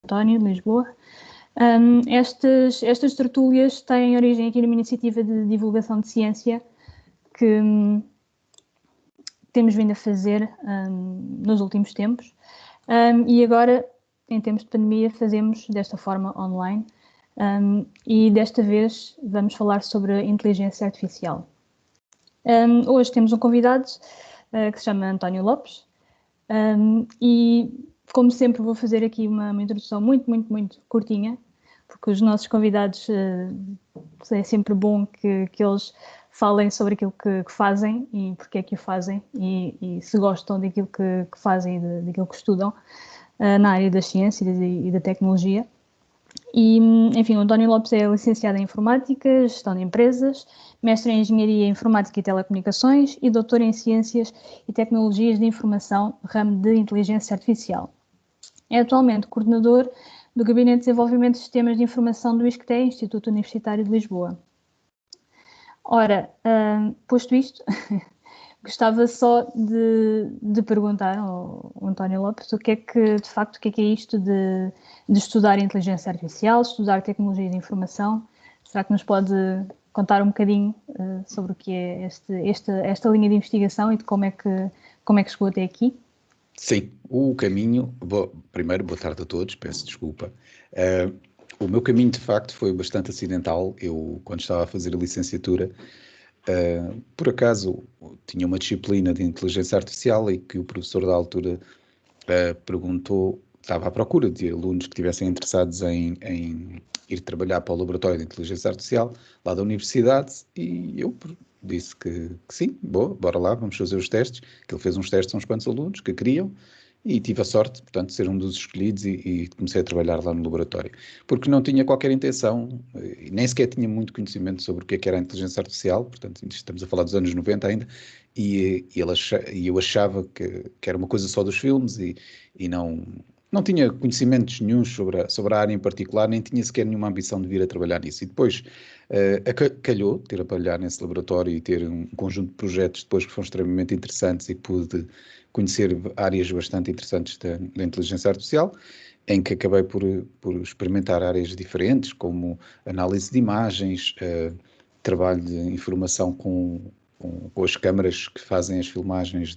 António, de Lisboa. Estas tertúlias têm origem aqui numa iniciativa de divulgação de ciência que temos vindo a fazer nos últimos tempos e agora, em tempos de pandemia, fazemos desta forma online e desta vez vamos falar sobre a inteligência artificial. Hoje temos um convidado que se chama António Lopes e, como sempre, vou fazer aqui uma introdução muito curtinha, porque os nossos convidados é sempre bom que eles falem sobre aquilo que fazem e porque é que o fazem e se gostam daquilo que fazem e daquilo que estudam na área das ciências e da tecnologia. E, enfim, o António Lopes é licenciado em Informática, Gestão de Empresas, mestre em Engenharia Informática e Telecomunicações e doutor em Ciências e Tecnologias de Informação, ramo de Inteligência Artificial. É atualmente coordenador do Gabinete de Desenvolvimento de Sistemas de Informação do ISCTE, Instituto Universitário de Lisboa. Ora, posto isto, gostava só de perguntar ao António Lopes o que é que, de facto, o que é isto de estudar inteligência artificial, estudar tecnologia de informação. Será que nos pode contar um bocadinho sobre o que é esta linha de investigação e de como é que chegou até aqui? Sim, o caminho... Primeiro, boa tarde a todos, peço desculpa. O meu caminho, de facto, foi bastante acidental. Eu, quando estava a fazer a licenciatura, por acaso, tinha uma disciplina de inteligência artificial e que o professor da altura perguntou, estava à procura de alunos que estivessem interessados em ir trabalhar para o laboratório de inteligência artificial lá da universidade e eu disse que sim, boa, bora lá, vamos fazer os testes. Que ele fez uns testes a uns quantos alunos que queriam e tive a sorte, portanto, de ser um dos escolhidos e comecei a trabalhar lá no laboratório. Porque não tinha qualquer intenção, e nem sequer tinha muito conhecimento sobre o que era a inteligência artificial, portanto, estamos a falar dos anos 90 ainda, e eu achava que era uma coisa só dos filmes e não tinha conhecimentos nenhuns sobre a área em particular, nem tinha sequer nenhuma ambição de vir a trabalhar nisso. E depois calhou ter a trabalhar nesse laboratório e ter um conjunto de projetos depois que foram extremamente interessantes e que pude conhecer áreas bastante interessantes da inteligência artificial, em que acabei por experimentar áreas diferentes, como análise de imagens, trabalho de informação com as câmaras que fazem as filmagens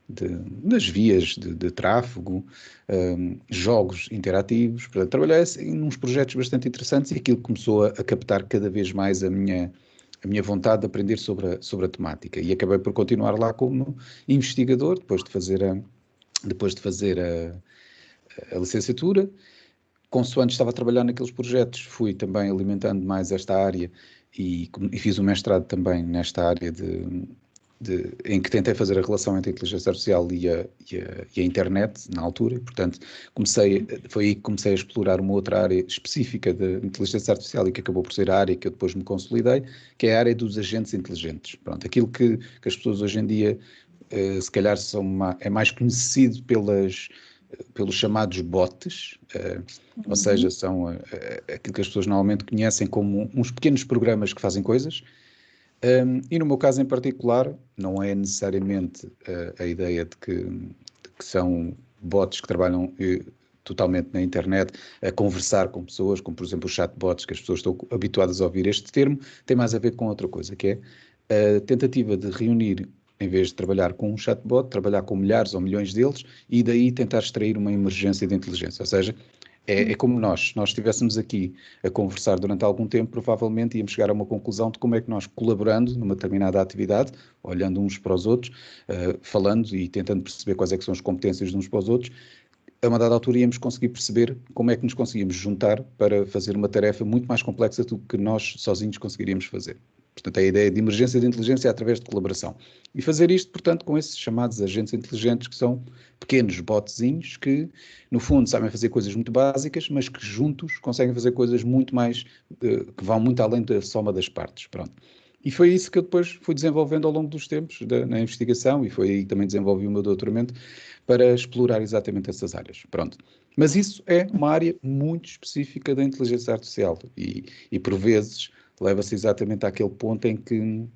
das vias de tráfego, jogos interativos. Portanto, trabalhei em uns projetos bastante interessantes e aquilo começou a captar cada vez mais a minha vontade de aprender sobre a temática. E acabei por continuar lá como investigador, depois de fazer a licenciatura. Consoante estava a trabalhar naqueles projetos, fui também alimentando mais esta área e fiz o mestrado também nesta área em que tentei fazer a relação entre a inteligência artificial e a internet, na altura, portanto, foi aí que comecei a explorar uma outra área específica da inteligência artificial e que acabou por ser a área que eu depois me consolidei, que é a área dos agentes inteligentes. Pronto, aquilo que as pessoas hoje em dia, se calhar, é mais conhecido pelos chamados bots, ou seja, são aquilo que as pessoas normalmente conhecem como uns pequenos programas que fazem coisas. E no meu caso em particular, não é necessariamente a ideia de que são bots que trabalham totalmente na internet a conversar com pessoas, como por exemplo os chatbots, que as pessoas estão habituadas a ouvir este termo, tem mais a ver com outra coisa, que é a tentativa de reunir, em vez de trabalhar com um chatbot, trabalhar com milhares ou milhões deles e daí tentar extrair uma emergência de inteligência, ou seja, é como nós estivéssemos aqui a conversar durante algum tempo, provavelmente íamos chegar a uma conclusão de como é que nós, colaborando numa determinada atividade, olhando uns para os outros, falando e tentando perceber quais é que são as competências de uns para os outros, a uma dada altura íamos conseguir perceber como é que nos conseguimos juntar para fazer uma tarefa muito mais complexa do que nós sozinhos conseguiríamos fazer. Portanto, a ideia de emergência de inteligência é através de colaboração. E fazer isto, portanto, com esses chamados agentes inteligentes, que são pequenos botzinhos que, no fundo, sabem fazer coisas muito básicas, mas que juntos conseguem fazer coisas muito mais, que vão muito além da soma das partes. Pronto. E foi isso que eu depois fui desenvolvendo ao longo dos tempos na investigação e foi aí que também desenvolvi o meu doutoramento para explorar exatamente essas áreas. Pronto. Mas isso é uma área muito específica da inteligência artificial e por vezes leva-se exatamente àquele ponto em que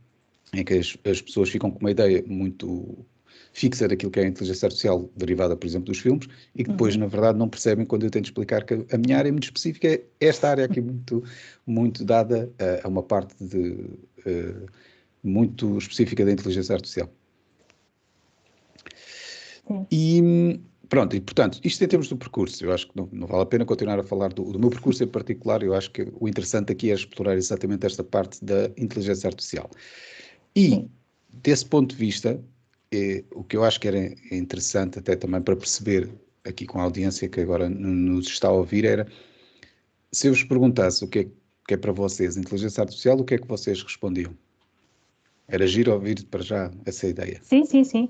as pessoas ficam com uma ideia muito fixa daquilo que é a inteligência artificial derivada, por exemplo, dos filmes, e que depois, na verdade, não percebem quando eu tento explicar que a minha área é muito específica, é esta área aqui muito dada a uma parte muito específica da inteligência artificial. Sim. E pronto, e portanto, isto em termos do percurso, eu acho que não vale a pena continuar a falar do meu percurso em particular, eu acho que o interessante aqui é explorar exatamente esta parte da inteligência artificial. E, Sim. desse ponto de vista, o que eu acho que era interessante até também para perceber aqui com a audiência que agora nos está a ouvir era, se eu vos perguntasse o que é para vocês inteligência artificial, o que é que vocês respondiam? Era giro ouvir para já essa ideia. Sim, sim, sim.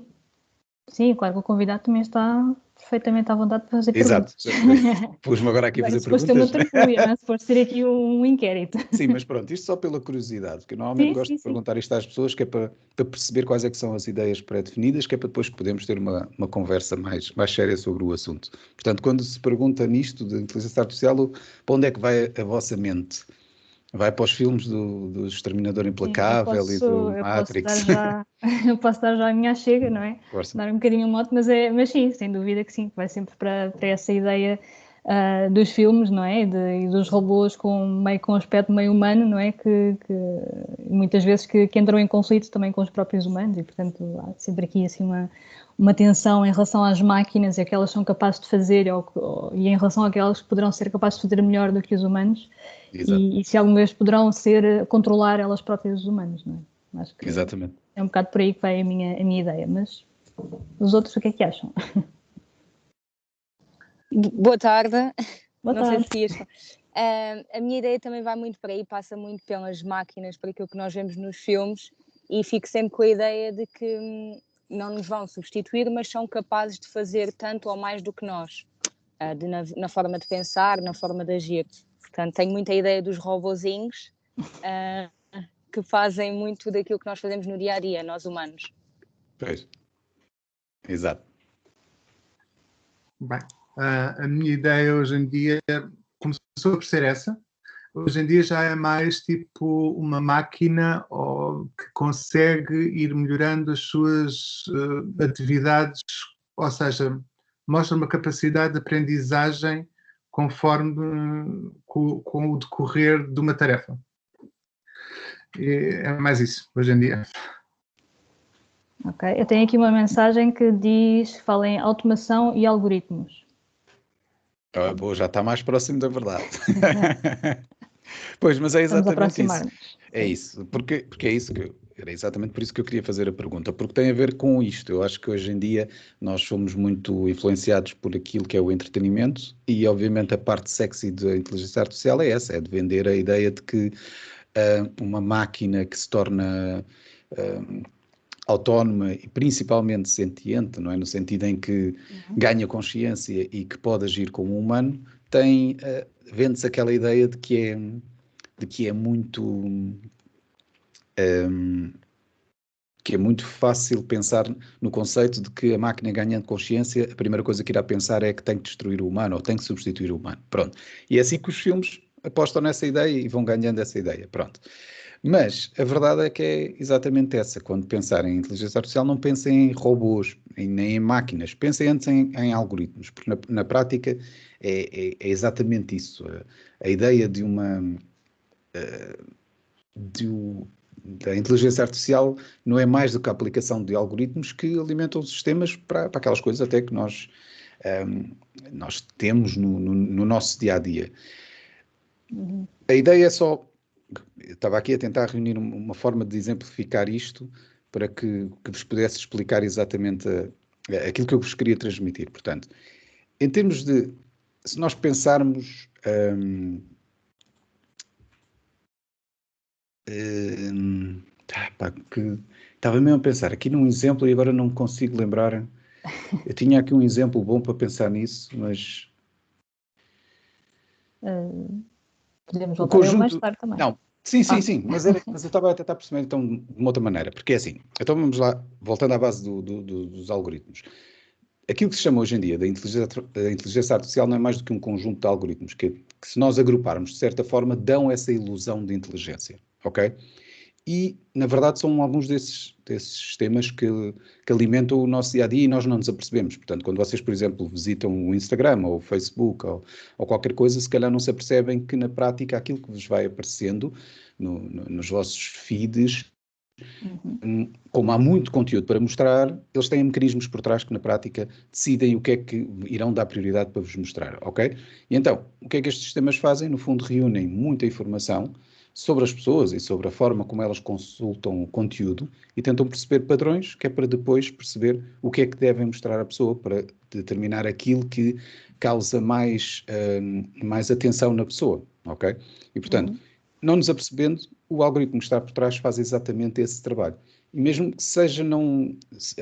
Sim, claro que o convidado também está perfeitamente à vontade para fazer Exato. perguntas. Pus-me agora aqui a fazer Se fosse ter uma perguntas. tertúlia, não é? Se fosse ter aqui um inquérito. Sim, mas pronto, isto só pela curiosidade, porque eu normalmente Sim, gosto sim, de sim. perguntar isto às pessoas, que é para perceber quais é que são as ideias pré-definidas, que é para depois podermos ter uma conversa mais séria sobre o assunto. Portanto, quando se pergunta nisto de inteligência artificial, para onde é que vai a vossa mente? Vai para os filmes do Exterminador Sim, Implacável e do eu posso dar Matrix? já, eu posso dar já a minha chega, não é? Força. Dar um bocadinho o mote, mas sim, sem dúvida que sim, vai sempre para essa ideia dos filmes, não é? E dos robôs com aspecto meio humano, não é? Que muitas vezes que entram em conflito também com os próprios humanos e, portanto, há sempre aqui assim uma tensão em relação às máquinas e a que elas são capazes de fazer e em relação àquelas que poderão ser capazes de fazer melhor do que os humanos. Exato. E se alguma vez poderão controlar elas próprias os humanos, não é? Acho que Exatamente. é um bocado por aí que vai a minha ideia, mas os outros o que é que acham? Boa tarde. Boa Não sei tarde. se ias. A minha ideia também vai muito por aí, passa muito pelas máquinas, por aquilo que nós vemos nos filmes, e fico sempre com a ideia de que não nos vão substituir, mas são capazes de fazer tanto ou mais do que nós, na forma de pensar, na forma de agir. Portanto, tenho muita ideia dos robozinhos que fazem muito daquilo que nós fazemos no dia a dia, nós humanos. Pois. Exato. Bem, a minha ideia hoje em dia começou por ser essa. Hoje em dia já é mais tipo uma máquina que consegue ir melhorando as suas atividades, ou seja, mostra uma capacidade de aprendizagem conforme com o decorrer de uma tarefa. É mais isso, hoje em dia. Ok, eu tenho aqui uma mensagem que diz, fala em automação e algoritmos. Bom, já está mais próximo da verdade. Pois, mas é Vamos exatamente isso. aproximar-nos. É isso, porque é isso era exatamente por isso que eu queria fazer a pergunta, porque tem a ver com isto. Eu acho que hoje em dia nós somos muito influenciados por aquilo que é o entretenimento e, obviamente, a parte sexy da inteligência artificial é essa, é de vender a ideia de que uma máquina que se torna autónoma e principalmente sentiente, não é? No sentido em que ganha consciência e que pode agir como um humano, vende-se aquela ideia de que é muito fácil pensar no conceito de que a máquina ganhando consciência, a primeira coisa que irá pensar é que tem que destruir o humano ou tem que substituir o humano. Pronto. E é assim que os filmes apostam nessa ideia e vão ganhando essa ideia. Pronto. Mas a verdade é que é exatamente essa. Quando pensarem em inteligência artificial, não pensem em robôs, nem em máquinas. Pensem antes em algoritmos, porque na prática é exatamente isso. A ideia da inteligência artificial não é mais do que a aplicação de algoritmos que alimentam os sistemas para aquelas coisas até que nós temos no nosso dia-a-dia. A ideia é só... Eu estava aqui a tentar reunir uma forma de exemplificar isto para que vos pudesse explicar exatamente aquilo que eu vos queria transmitir. Portanto, em termos de... Se nós pensarmos... estava mesmo a pensar aqui num exemplo e agora não me consigo lembrar. Eu tinha aqui um exemplo bom para pensar nisso, mas... Podemos O voltar a ele mais conjunto... tarde também. Não, sim, mas eu estava a tentar perceber então de uma outra maneira, porque é assim, então vamos lá, voltando à base dos algoritmos. Aquilo que se chama hoje em dia da inteligência artificial não é mais do que um conjunto de algoritmos que se nós agruparmos de certa forma dão essa ilusão de inteligência, ok? e, na verdade, são alguns desses sistemas que alimentam o nosso dia-a-dia e nós não nos apercebemos. Portanto, quando vocês, por exemplo, visitam o Instagram ou o Facebook ou qualquer coisa, se calhar não se apercebem que, na prática, aquilo que vos vai aparecendo nos vossos feeds, como há muito conteúdo para mostrar, eles têm mecanismos por trás que, na prática, decidem o que é que irão dar prioridade para vos mostrar, ok? E então, o que é que estes sistemas fazem? No fundo, reúnem muita informação sobre as pessoas e sobre a forma como elas consultam o conteúdo e tentam perceber padrões, que é para depois perceber o que é que devem mostrar à pessoa para determinar aquilo que causa mais atenção na pessoa, ok? E, portanto, não nos apercebendo, o algoritmo que está por trás faz exatamente esse trabalho. E mesmo que seja,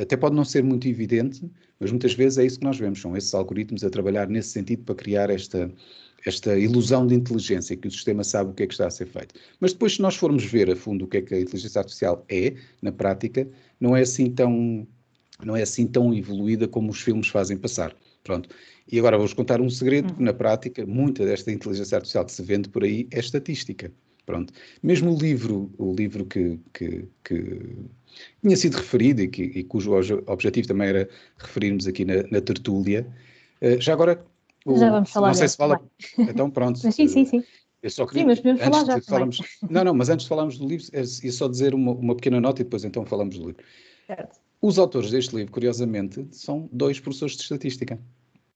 até pode não ser muito evidente, mas muitas vezes é isso que nós vemos, são esses algoritmos a trabalhar nesse sentido para criar esta ilusão de inteligência, que o sistema sabe o que é que está a ser feito. Mas depois, se nós formos ver a fundo o que é que a inteligência artificial é, na prática, não é assim tão evoluída como os filmes fazem passar. Pronto. E agora vou-vos contar um segredo, que na prática, muita desta inteligência artificial que se vende por aí é estatística. Pronto. Mesmo o livro que tinha sido referido e cujo objetivo também era referirmos aqui na tertúlia, já agora, já vamos falar. Não sei se fala. Então, pronto. Mas sim. Eu só queria, mas podemos falar já falarmos, mas antes de falarmos do livro, ia só dizer uma pequena nota e depois então falamos do livro. Certo. Os autores deste livro, curiosamente, são 2 professores de estatística.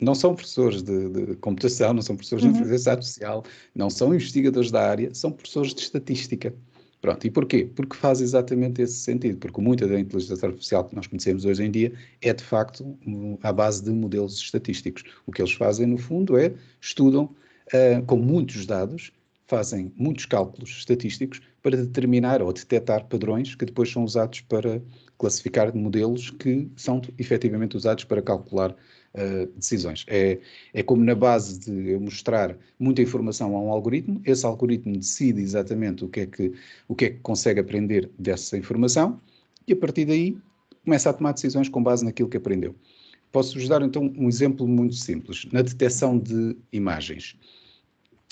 Não são professores de computação, não são professores de inteligência artificial, não são investigadores da área, são professores de estatística. Pronto, e porquê? Porque faz exatamente esse sentido, porque muita da inteligência artificial que nós conhecemos hoje em dia é, de facto, à base de modelos estatísticos. O que eles fazem, no fundo, é estudam com muitos dados, fazem muitos cálculos estatísticos para determinar ou detectar padrões que depois são usados para classificar modelos que são efetivamente usados para calcular decisões. É como na base de eu mostrar muita informação a um algoritmo, esse algoritmo decide exatamente o que é que consegue aprender dessa informação e a partir daí começa a tomar decisões com base naquilo que aprendeu. Posso-vos dar então um exemplo muito simples, na detecção de imagens.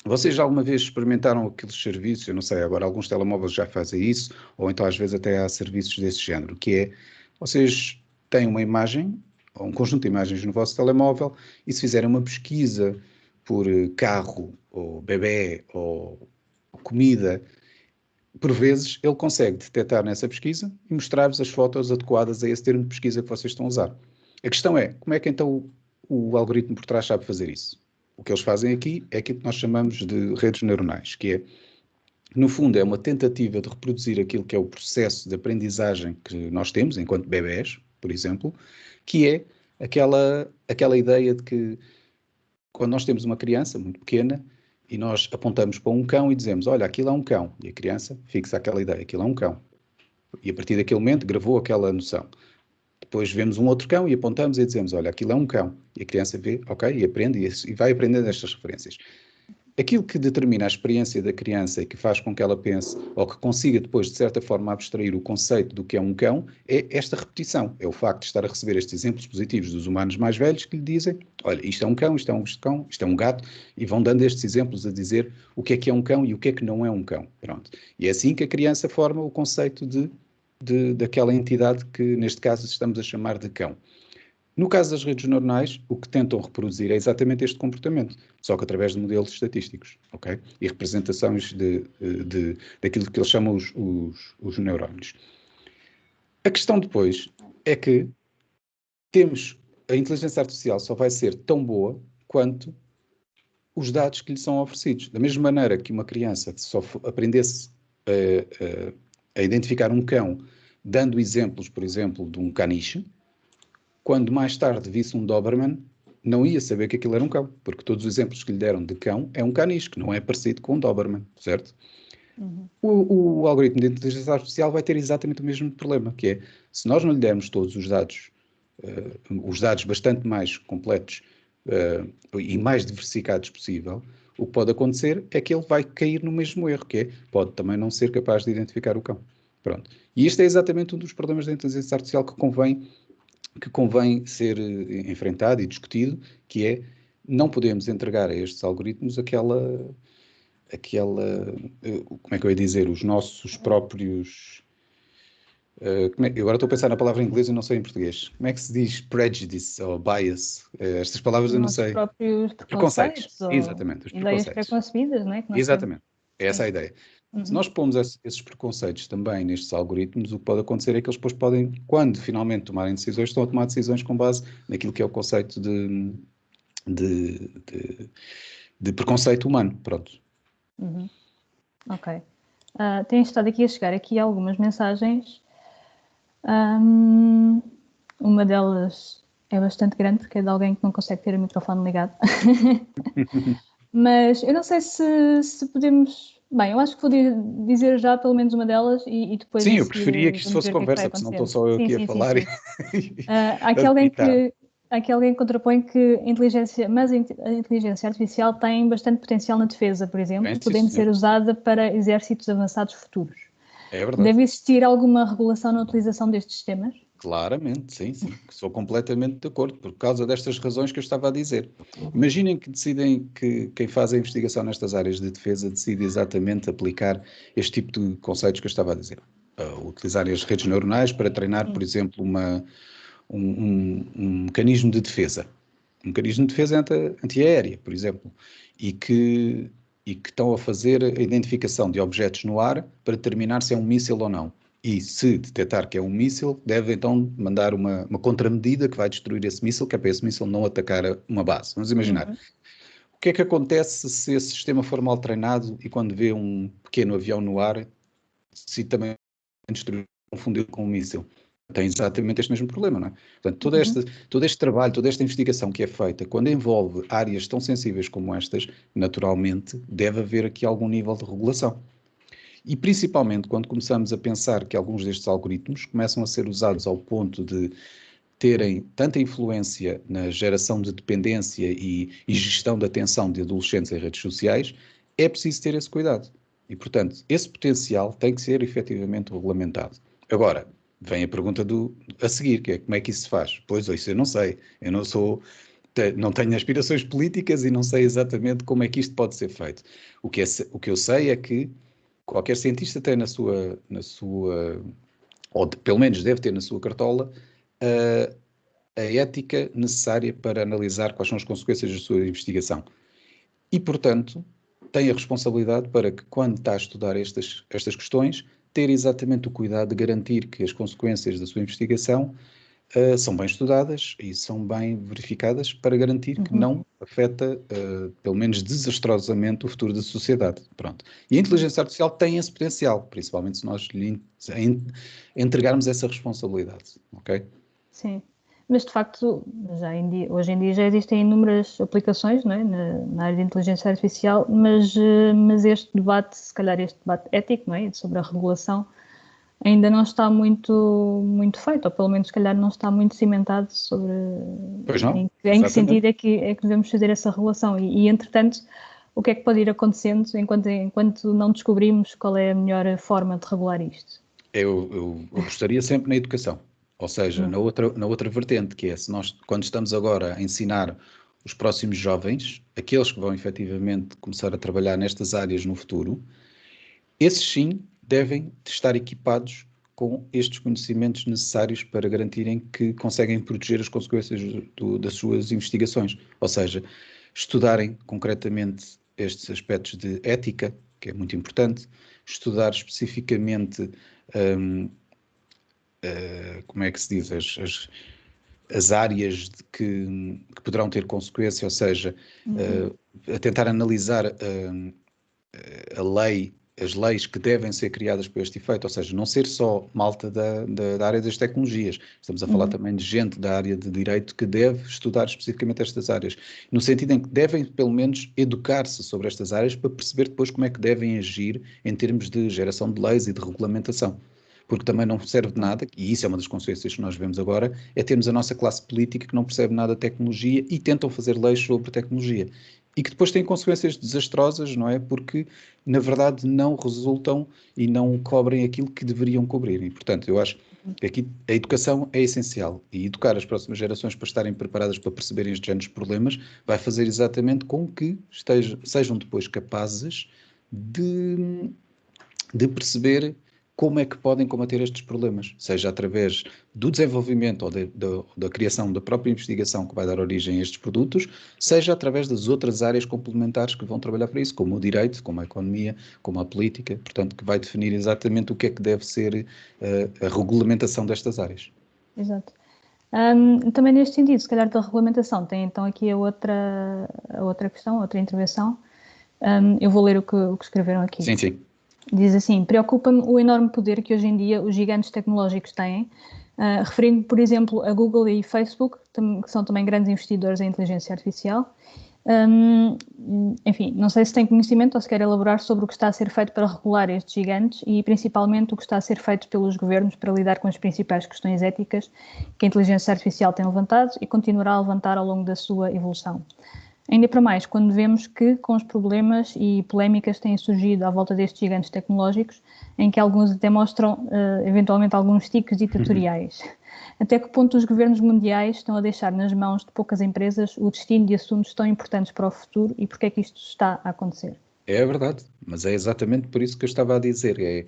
Vocês já alguma vez experimentaram aqueles serviços, eu não sei, agora alguns telemóveis já fazem isso, ou então às vezes até há serviços desse género, que é, vocês têm uma imagem, ou um conjunto de imagens no vosso telemóvel, e se fizerem uma pesquisa por carro, ou bebê, ou comida, por vezes ele consegue detectar nessa pesquisa e mostrar-vos as fotos adequadas a esse termo de pesquisa que vocês estão a usar. A questão é, como é que então o algoritmo por trás sabe fazer isso? O que eles fazem aqui é aquilo que nós chamamos de redes neuronais, que é, no fundo, é uma tentativa de reproduzir aquilo que é o processo de aprendizagem que nós temos enquanto bebés, por exemplo, que é aquela ideia de que quando nós temos uma criança muito pequena e nós apontamos para um cão e dizemos, olha, aquilo é um cão, e a criança fixa aquela ideia, aquilo é um cão. E a partir daquele momento gravou aquela noção. Depois vemos um outro cão e apontamos e dizemos, olha, aquilo é um cão. E a criança vê, ok, e aprende e vai aprendendo estas referências. Aquilo que determina a experiência da criança e que faz com que ela pense, ou que consiga depois, de certa forma, abstrair o conceito do que é um cão, é esta repetição. É o facto de estar a receber estes exemplos positivos dos humanos mais velhos que lhe dizem, olha, isto é um cão, isto é um cão, isto é um gato, e vão dando estes exemplos a dizer o que é um cão e o que é que não é um cão. Pronto. E é assim que a criança forma o conceito daquela entidade que, neste caso, estamos a chamar de cão. No caso das redes neuronais, o que tentam reproduzir é exatamente este comportamento, só que através de modelos estatísticos, ok? E representações daquilo que eles chamam os neurónios. A questão depois é que a inteligência artificial só vai ser tão boa quanto os dados que lhe são oferecidos. Da mesma maneira que uma criança só aprendesse a identificar um cão dando exemplos, por exemplo, de um caniche, quando mais tarde visse um Doberman, não ia saber que aquilo era um cão, porque todos os exemplos que lhe deram de cão é um caniche, que não é parecido com um Doberman, certo? O algoritmo de inteligência artificial vai ter exatamente o mesmo problema, que é, se nós não lhe dermos todos os dados bastante mais completos e mais diversificados possível, o que pode acontecer é que ele vai cair no mesmo erro, que é, pode também não ser capaz de identificar o cão. Pronto. E este é exatamente um dos problemas da inteligência artificial que convém ser enfrentado e discutido, que é, não podemos entregar a estes algoritmos aquela como é que eu ia dizer, os nossos próprios, eu agora estou a pensar na palavra em inglês e não sei em português. Como é que se diz prejudice ou bias? Estas palavras Os eu não nossos sei. próprios Preconceitos, preconceitos ou exatamente, os ideias preconceitos. preconcebidas, não é? Que nós temos. Exatamente, é essa Sim. a ideia. Se Uhum. nós pomos esses preconceitos também nestes algoritmos, o que pode acontecer é que eles depois podem, quando finalmente tomarem decisões, estão a tomar decisões com base naquilo que é o conceito de, de- de preconceito humano. Pronto. Uhum. Ok. Têm estado aqui a chegar aqui algumas mensagens. Uma delas é bastante grande porque é de alguém que não consegue ter o microfone ligado. Mas eu não sei se podemos. Bem, eu acho que vou dizer já pelo menos uma delas e depois Sim, a eu seguir preferia que isto vamos fosse ver o que é que vai conversa, porque senão estou acontecendo. só eu Sim, aqui a sim, sim, falar sim. Há a debitar. aqui alguém que contrapõe que a inteligência artificial tem bastante potencial na defesa, por exemplo, Bem, sim, podendo ser senhor. usada para exércitos avançados futuros. É verdade. Deve existir alguma regulação na utilização destes sistemas? Claramente, sim, sim. Sou completamente de acordo, por causa destas razões que eu estava a dizer. Imaginem que decidem que quem faz a investigação nestas áreas de defesa decide exatamente aplicar este tipo de conceitos que eu estava a dizer. Utilizar as redes neuronais para treinar, por exemplo, um mecanismo de defesa. Um mecanismo de defesa antiaérea, por exemplo, e que estão a fazer a identificação de objetos no ar para determinar se é um míssil ou não. E se detectar que é um míssil, deve então mandar uma contramedida que vai destruir esse míssil, que é para esse míssil não atacar uma base. Vamos imaginar. Uhum. O que é que acontece se esse sistema for mal treinado e quando vê um pequeno avião no ar, se também destruir, confundir com um míssil? Tem exatamente este mesmo problema, não é? Portanto, Uhum. todo este trabalho, toda esta investigação que é feita, quando envolve áreas tão sensíveis como estas, naturalmente deve haver aqui algum nível de regulação. E principalmente quando começamos a pensar que alguns destes algoritmos começam a ser usados ao ponto de terem tanta influência na geração de dependência e gestão da atenção de adolescentes em redes sociais, é preciso ter esse cuidado. E, portanto, esse potencial tem que ser efetivamente regulamentado. Agora, vem a pergunta a seguir, que é como é que isso se faz? Pois, isso eu não sei. Eu não tenho aspirações políticas e não sei exatamente como é que isto pode ser feito. O que eu sei é que qualquer cientista tem ou pelo menos deve ter na sua cartola, a ética necessária para analisar quais são as consequências da sua investigação. E, portanto, tem a responsabilidade para que, quando está a estudar estas questões, ter exatamente o cuidado de garantir que as consequências da sua investigação são bem estudadas e são bem verificadas para garantir que Uhum. não afeta, pelo menos desastrosamente, o futuro da sociedade. Pronto. E a inteligência artificial tem esse potencial, principalmente se nós lhe entregarmos essa responsabilidade. Ok? Sim, mas de facto, hoje em dia já existem inúmeras aplicações, não é, na área de inteligência artificial, mas este debate, se calhar este debate ético, não é, sobre a regulação, ainda não está muito feito, ou pelo menos se calhar não está muito cimentado sobre Pois não? em que Exatamente. sentido é que devemos fazer essa regulação e entretanto, o que é que pode ir acontecendo enquanto não descobrimos qual é a melhor forma de regular isto? Eu gostaria sempre na educação, ou seja, na outra vertente, que é se nós, quando estamos agora a ensinar os próximos jovens, aqueles que vão efetivamente começar a trabalhar nestas áreas no futuro, esses sim devem estar equipados com estes conhecimentos necessários para garantirem que conseguem proteger as consequências das suas investigações. Ou seja, estudarem concretamente estes aspectos de ética, que é muito importante, estudar especificamente, como é que se diz, as áreas que poderão ter consequência, ou seja, a tentar analisar a lei, as leis que devem ser criadas para este efeito, ou seja, não ser só malta da área das tecnologias, estamos a falar também de gente da área de direito que deve estudar especificamente estas áreas, no sentido em que devem, pelo menos, educar-se sobre estas áreas para perceber depois como é que devem agir em termos de geração de leis e de regulamentação. Porque também não serve de nada, e isso é uma das consequências que nós vemos agora, é termos a nossa classe política que não percebe nada de tecnologia e tentam fazer leis sobre tecnologia. E que depois têm consequências desastrosas, não é? Porque, na verdade, não resultam e não cobrem aquilo que deveriam cobrir. E, portanto, eu acho que aqui a educação é essencial. E educar as próximas gerações para estarem preparadas para perceberem estes géneros de problemas vai fazer exatamente com que sejam depois capazes de perceber como é que podem combater estes problemas, seja através do desenvolvimento ou da criação da própria investigação que vai dar origem a estes produtos, seja através das outras áreas complementares que vão trabalhar para isso, como o direito, como a economia, como a política, portanto, que vai definir exatamente o que é que deve ser a regulamentação destas áreas. Exato. Também neste sentido, se calhar da regulamentação, tem então aqui a outra questão, a outra intervenção. Eu vou ler o que escreveram aqui. Sim, sim. Diz assim: preocupa-me o enorme poder que hoje em dia os gigantes tecnológicos têm, referindo, por exemplo, a Google e Facebook, que são também grandes investidores em inteligência artificial. Enfim, não sei se tem conhecimento ou se quer elaborar sobre o que está a ser feito para regular estes gigantes e, principalmente, o que está a ser feito pelos governos para lidar com as principais questões éticas que a inteligência artificial tem levantado e continuará a levantar ao longo da sua evolução. Ainda para mais, quando vemos que, com os problemas e polémicas que têm surgido à volta destes gigantes tecnológicos, em que alguns até mostram, eventualmente, alguns tiques ditatoriais. Até que ponto os governos mundiais estão a deixar nas mãos de poucas empresas o destino de assuntos tão importantes para o futuro e porque é que isto está a acontecer? É verdade, mas é exatamente por isso que eu estava a dizer.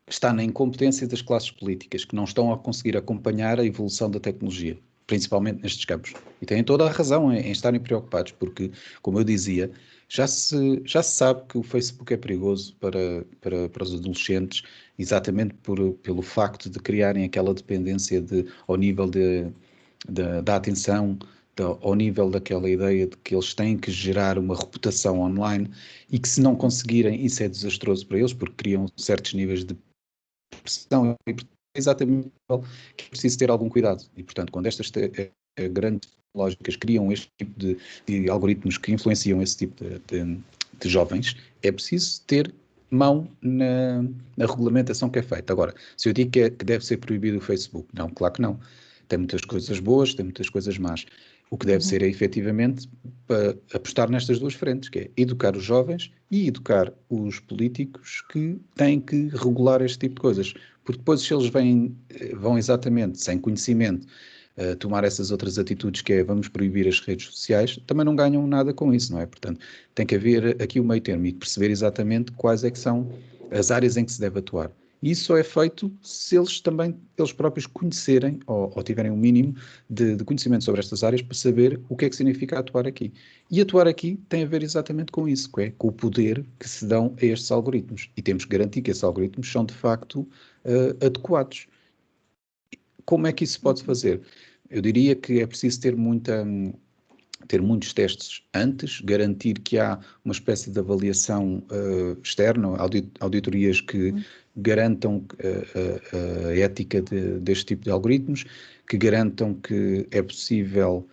Está na incompetência das classes políticas, que não estão a conseguir acompanhar a evolução da tecnologia, principalmente nestes campos. E têm toda a razão em estarem preocupados, porque, como eu dizia, já se sabe que o Facebook é perigoso para os adolescentes, exatamente pelo facto de criarem aquela dependência ao nível da atenção, ao nível daquela ideia de que eles têm que gerar uma reputação online e que, se não conseguirem, isso é desastroso para eles, porque criam certos níveis de pressão, e é exatamente que é preciso ter algum cuidado. E, portanto, quando estas grandes lógicas criam este tipo de algoritmos que influenciam esse tipo de jovens, é preciso ter mão na regulamentação que é feita. Agora, se eu digo que deve ser proibido o Facebook, não, claro que não. Tem muitas coisas boas, tem muitas coisas más. O que deve ser é, efetivamente, apostar nestas duas frentes, que é educar os jovens e educar os políticos que têm que regular este tipo de coisas. Porque depois, se eles vão exatamente, sem conhecimento, tomar essas outras atitudes, que é vamos proibir as redes sociais, também não ganham nada com isso, não é? Portanto, tem que haver aqui o meio termo e perceber exatamente quais é que são as áreas em que se deve atuar. E isso só é feito se eles próprios conhecerem ou tiverem um mínimo de conhecimento sobre estas áreas para saber o que é que significa atuar aqui. E atuar aqui tem a ver exatamente com isso, que é com o poder que se dão a estes algoritmos. E temos que garantir que esses algoritmos são, de facto, adequados. Como é que isso se pode fazer? Eu diria que é preciso ter muitos testes antes, garantir que há uma espécie de avaliação externa, auditorias que garantam a ética deste tipo de algoritmos, que garantam que é possível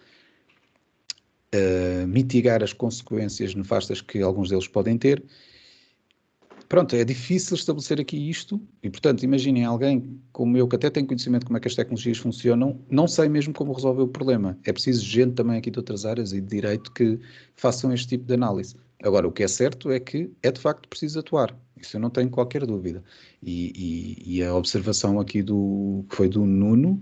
mitigar as consequências nefastas que alguns deles podem ter. Pronto, é difícil estabelecer aqui isto e, portanto, imaginem alguém como eu, que até tem conhecimento de como é que as tecnologias funcionam, não sei mesmo como resolver o problema. É preciso gente também aqui de outras áreas e de direito que façam este tipo de análise. Agora, o que é certo é que é de facto preciso atuar. Isso eu não tenho qualquer dúvida. E a observação aqui que foi do Nuno,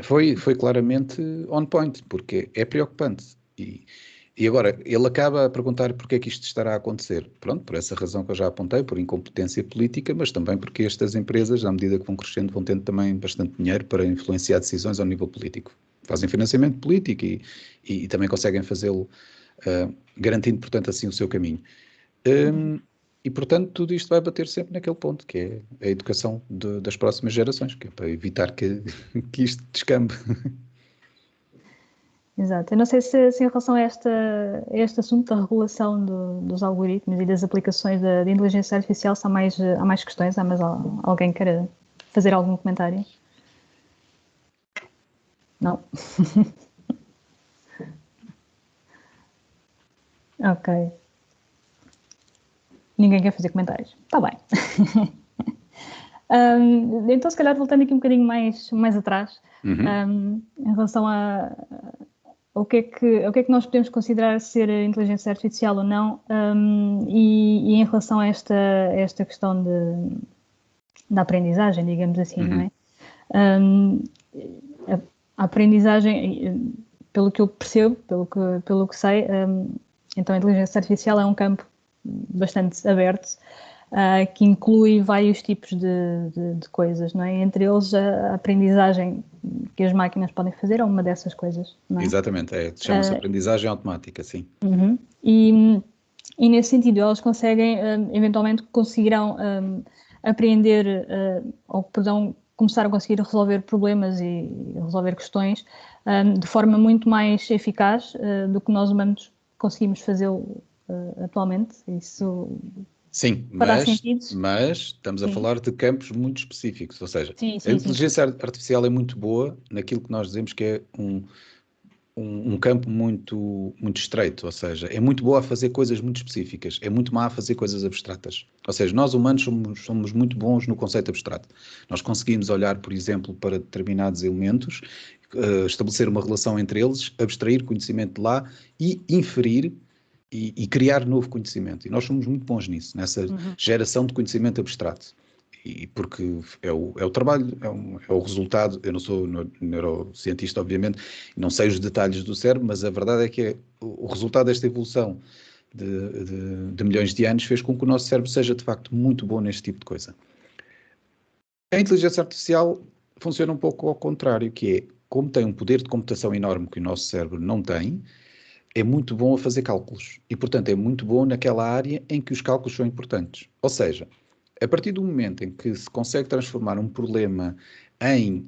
foi claramente on point, porque é preocupante. E agora, ele acaba a perguntar porque é que isto estará a acontecer. Pronto, por essa razão que eu já apontei, por incompetência política, mas também porque estas empresas, à medida que vão crescendo, vão tendo também bastante dinheiro para influenciar decisões ao nível político. Fazem financiamento político e também conseguem fazê-lo, garantindo, portanto, assim o seu caminho. E, portanto, tudo isto vai bater sempre naquele ponto, que é a educação das próximas gerações, que é para evitar que isto descambe. Exato. Eu não sei se em relação a este assunto da regulação dos algoritmos e das aplicações da inteligência artificial, há mais questões, há mais alguém que queira fazer algum comentário? Não? Ok. Ninguém quer fazer comentários. Está bem. Então, se calhar, voltando aqui um bocadinho mais atrás, em relação o que é que nós podemos considerar ser inteligência artificial ou não, e em relação a esta questão da aprendizagem, digamos assim, não é? A aprendizagem, pelo que eu percebo, pelo que sei, então a inteligência artificial é um campo bastante aberto, que inclui vários tipos de coisas, não é? Entre eles a aprendizagem que as máquinas podem fazer é uma dessas coisas, não é? Exatamente, chama-se aprendizagem automática, sim. E nesse sentido elas conseguem, eventualmente conseguirão aprender, ou perdão, começar a conseguir resolver problemas e resolver questões de forma muito mais eficaz do que nós humanos conseguimos fazê-lo atualmente. Isso sim, fará sentido. Mas estamos a falar de campos muito específicos, ou seja, a inteligência artificial é muito boa naquilo que nós dizemos que é um campo muito, muito estreito, ou seja, é muito boa a fazer coisas muito específicas, é muito má a fazer coisas abstratas. Ou seja, nós humanos somos muito bons no conceito abstrato. Nós conseguimos olhar, por exemplo, para determinados elementos, estabelecer uma relação entre eles, abstrair conhecimento de lá e inferir e criar novo conhecimento. E nós somos muito bons nisso, nessa geração de conhecimento abstrato. E porque é o trabalho, é o resultado. Eu não sou neurocientista, obviamente, não sei os detalhes do cérebro, mas a verdade é que o resultado desta evolução de milhões de anos fez com que o nosso cérebro seja, de facto, muito bom neste tipo de coisa. A inteligência artificial funciona um pouco ao contrário, que é, como tem um poder de computação enorme que o nosso cérebro não tem, é muito bom a fazer cálculos. E, portanto, é muito bom naquela área em que os cálculos são importantes. Ou seja, a partir do momento em que se consegue transformar um problema em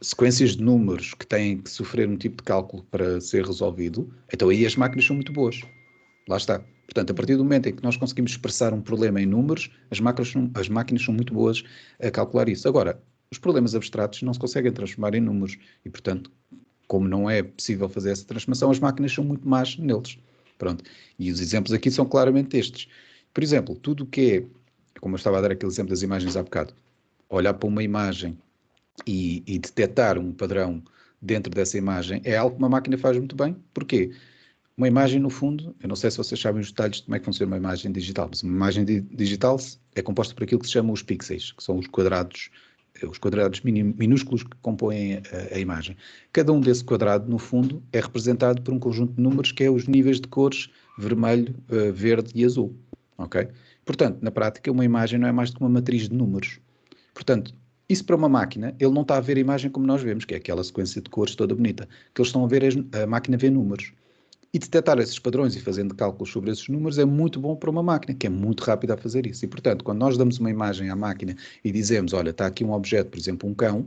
sequências de números que têm que sofrer um tipo de cálculo para ser resolvido, então aí as máquinas são muito boas. Lá está. Portanto, a partir do momento em que nós conseguimos expressar um problema em números, as máquinas são muito boas a calcular isso. Agora, os problemas abstratos não se conseguem transformar em números e, portanto, como não é possível fazer essa transformação, as máquinas são muito más neles. Pronto. E os exemplos aqui são claramente estes. Por exemplo, tudo o que é, como eu estava a dar aquele exemplo das imagens há bocado, olhar para uma imagem e detectar um padrão dentro dessa imagem é algo que uma máquina faz muito bem. Porquê? Uma imagem, no fundo, eu não sei se vocês sabem os detalhes de como é que funciona uma imagem digital, mas uma imagem digital é composta por aquilo que se chama os pixels, que são os quadrados minúsculos que compõem a imagem. Cada um desse quadrado, no fundo, é representado por um conjunto de números que é os níveis de cores vermelho, verde e azul. Ok? Portanto, na prática, uma imagem não é mais do que uma matriz de números. Portanto, isso para uma máquina, ele não está a ver a imagem como nós vemos, que é aquela sequência de cores toda bonita. O que eles estão a ver, a máquina vê números. E detectar esses padrões e fazendo cálculos sobre esses números é muito bom para uma máquina, que é muito rápida a fazer isso. E, portanto, quando nós damos uma imagem à máquina e dizemos, olha, está aqui um objeto, por exemplo, um cão,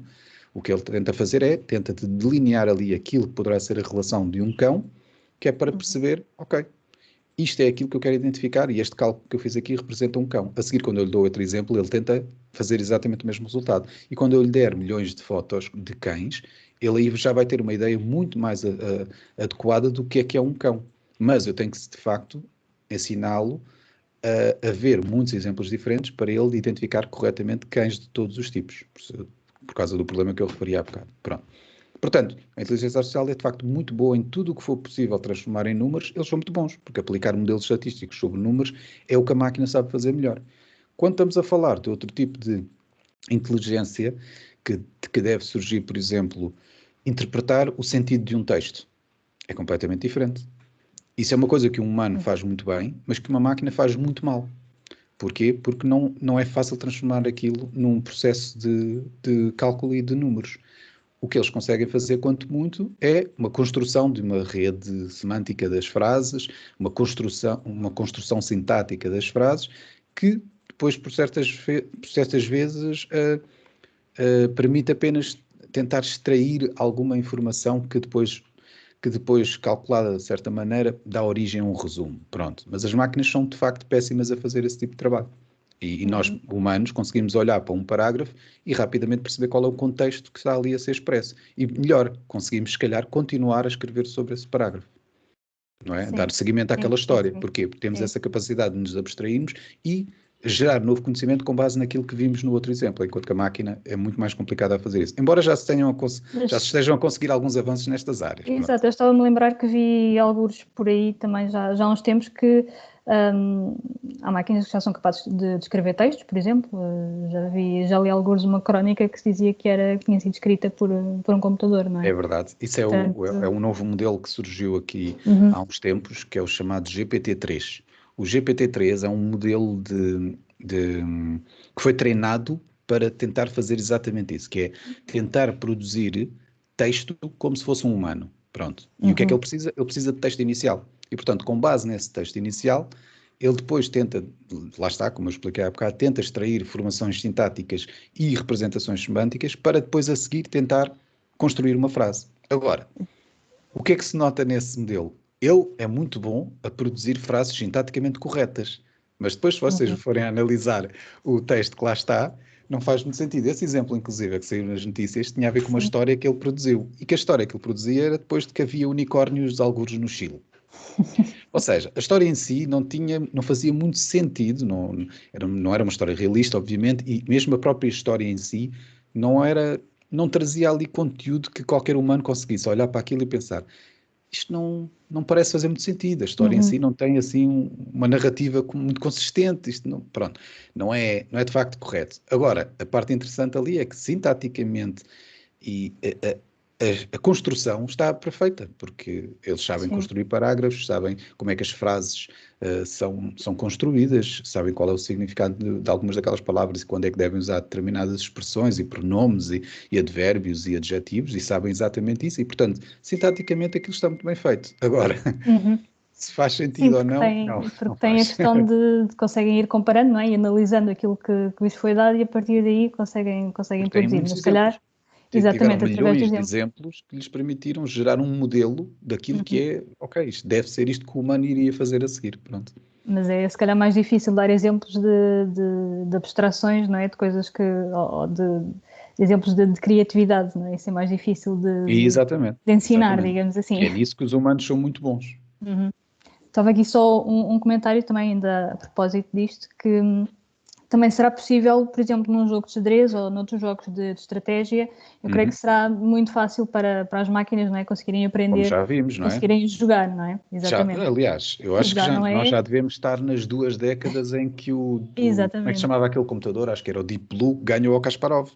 o que ele tenta fazer é, tenta delinear ali aquilo que poderá ser a relação de um cão, que é para perceber, ok, isto é aquilo que eu quero identificar e este cálculo que eu fiz aqui representa um cão. A seguir, quando eu lhe dou outro exemplo, ele tenta fazer exatamente o mesmo resultado. E quando eu lhe der milhões de fotos de cães, ele aí já vai ter uma ideia muito mais adequada do que é um cão. Mas eu tenho que, de facto, ensiná-lo a ver muitos exemplos diferentes para ele identificar corretamente cães de todos os tipos, por causa do problema que eu referi há bocado. Pronto. Portanto, a inteligência artificial é de facto muito boa em tudo o que for possível transformar em números, eles são muito bons, porque aplicar modelos estatísticos sobre números é o que a máquina sabe fazer melhor. Quando estamos a falar de outro tipo de inteligência que deve surgir, por exemplo, interpretar o sentido de um texto, é completamente diferente. Isso é uma coisa que um humano faz muito bem, mas que uma máquina faz muito mal. Porquê? Porque não é fácil transformar aquilo num processo de cálculo e de números. O que eles conseguem fazer, quanto muito, é uma construção de uma rede semântica das frases, uma construção sintática das frases, que depois, por certas vezes, permite apenas tentar extrair alguma informação que depois, calculada de certa maneira, dá origem a um resumo. Pronto. Mas as máquinas são, de facto, péssimas a fazer esse tipo de trabalho. E nós, humanos, conseguimos olhar para um parágrafo e rapidamente perceber qual é o contexto que está ali a ser expresso. E melhor, conseguimos, se calhar, continuar a escrever sobre esse parágrafo. Não é? Dar seguimento àquela história. Porquê? Porque temos essa capacidade de nos abstrairmos e gerar novo conhecimento com base naquilo que vimos no outro exemplo, enquanto que a máquina é muito mais complicada a fazer isso. Embora já se estejam a conseguir alguns avanços nestas áreas. Exato, eu estava-me a lembrar que vi alguns por aí também já há uns tempos que há máquinas que já são capazes de escrever textos, por exemplo. Já li alguns uma crónica que se dizia que tinha sido escrita por um computador, não é? É verdade. Isso é um novo modelo que surgiu aqui há uns tempos, que é o chamado GPT-3. O GPT-3 é um modelo que foi treinado para tentar fazer exatamente isso, que é tentar produzir texto como se fosse um humano. Pronto. E o que é que ele precisa? Ele precisa de texto inicial. E, portanto, com base nesse texto inicial, ele depois tenta, lá está, como eu expliquei há bocado, tenta extrair formações sintáticas e representações semânticas para depois a seguir tentar construir uma frase. Agora, o que é que se nota nesse modelo? Ele é muito bom a produzir frases sintaticamente corretas, mas depois, se vocês forem analisar o texto que lá está, não faz muito sentido. Esse exemplo, inclusive, que saiu nas notícias, tinha a ver com uma história que ele produziu. E que a história que ele produzia era depois de que havia unicórnios algures no Chile. Ou seja, a história em si não fazia muito sentido, não era uma história realista, obviamente, e mesmo a própria história em si não trazia ali conteúdo que qualquer humano conseguisse olhar para aquilo e pensar, isto não parece fazer muito sentido, a história em si não tem assim uma narrativa muito consistente, isto pronto, não é de facto correto. Agora, a parte interessante ali é que sintaticamente e a construção está perfeita, porque eles sabem construir parágrafos, sabem como é que as frases são construídas, sabem qual é o significado de algumas daquelas palavras e quando é que devem usar determinadas expressões e pronomes e advérbios e adjetivos, e sabem exatamente isso, e portanto, sintaticamente aquilo está muito bem feito. Agora, se faz sentido ou não, porque tem a questão de conseguem ir comparando, não é? E analisando aquilo que lhes foi dado e a partir daí conseguem produzir, mas se calhar... Tiveram milhões de exemplos que lhes permitiram gerar um modelo daquilo que é, ok, isto deve ser isto que o humano iria fazer a seguir, pronto. Mas é se calhar mais difícil dar exemplos de abstrações, não é? De coisas ou de exemplos de criatividade, não é? Isso é mais difícil de ensinar, digamos assim. E é nisso que os humanos são muito bons. Estava aqui só um comentário também ainda a propósito disto, que também será possível, por exemplo, num jogo de xadrez ou noutros jogos de estratégia, eu creio que será muito fácil para as máquinas, não é? Conseguirem aprender, como já vimos, não é? Conseguirem jogar, não é? Exatamente. Aliás, eu acho que nós já devemos estar nas 2 décadas em que como é que se chamava aquele computador? Acho que era o Deep Blue, ganhou ao Kasparov.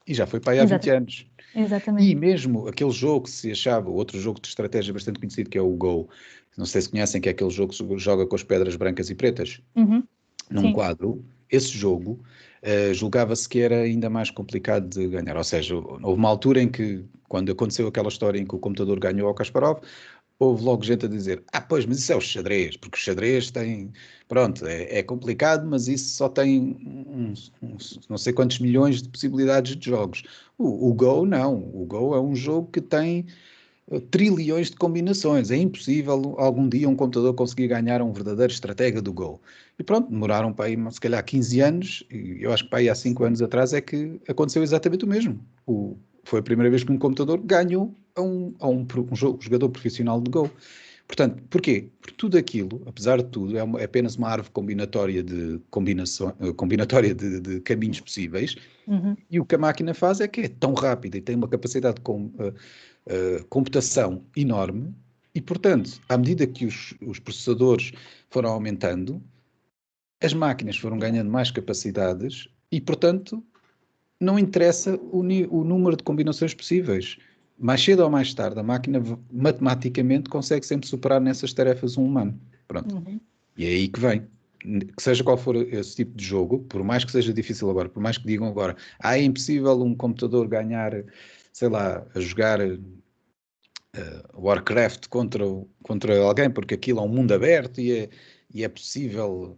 E já foi para aí há 20 anos. Exatamente. E mesmo aquele jogo que se achava, outro jogo de estratégia bastante conhecido, que é o Go, não sei se conhecem, que é aquele jogo que se joga com as pedras brancas e pretas, num quadro, esse jogo julgava-se que era ainda mais complicado de ganhar. Ou seja, houve uma altura em que, quando aconteceu aquela história em que o computador ganhou ao Kasparov, houve logo gente a dizer, pois, mas isso é o xadrez, porque o xadrez tem, pronto, é complicado, mas isso só tem não sei quantos milhões de possibilidades de jogos. O Go não, o Go é um jogo que tem trilhões de combinações, é impossível algum dia um computador conseguir ganhar um verdadeiro estratega do Go. E pronto, demoraram para aí, se calhar 15 anos, e eu acho que para aí há 5 anos atrás é que aconteceu exatamente o mesmo. Foi a primeira vez que um computador ganhou a um jogador profissional de Go. Portanto, porquê? Porque tudo aquilo, apesar de tudo, é apenas uma árvore combinatória de caminhos possíveis, e o que a máquina faz é que é tão rápida e tem uma capacidade de computação enorme, e portanto, à medida que os processadores foram aumentando, as máquinas foram ganhando mais capacidades e, portanto, não interessa o número de combinações possíveis. Mais cedo ou mais tarde, a máquina matematicamente consegue sempre superar nessas tarefas um humano. Pronto. E é aí que vem. Que seja qual for esse tipo de jogo, por mais que seja difícil agora, por mais que digam agora, é impossível um computador ganhar, sei lá, a jogar Warcraft contra alguém, porque aquilo é um mundo aberto e é possível,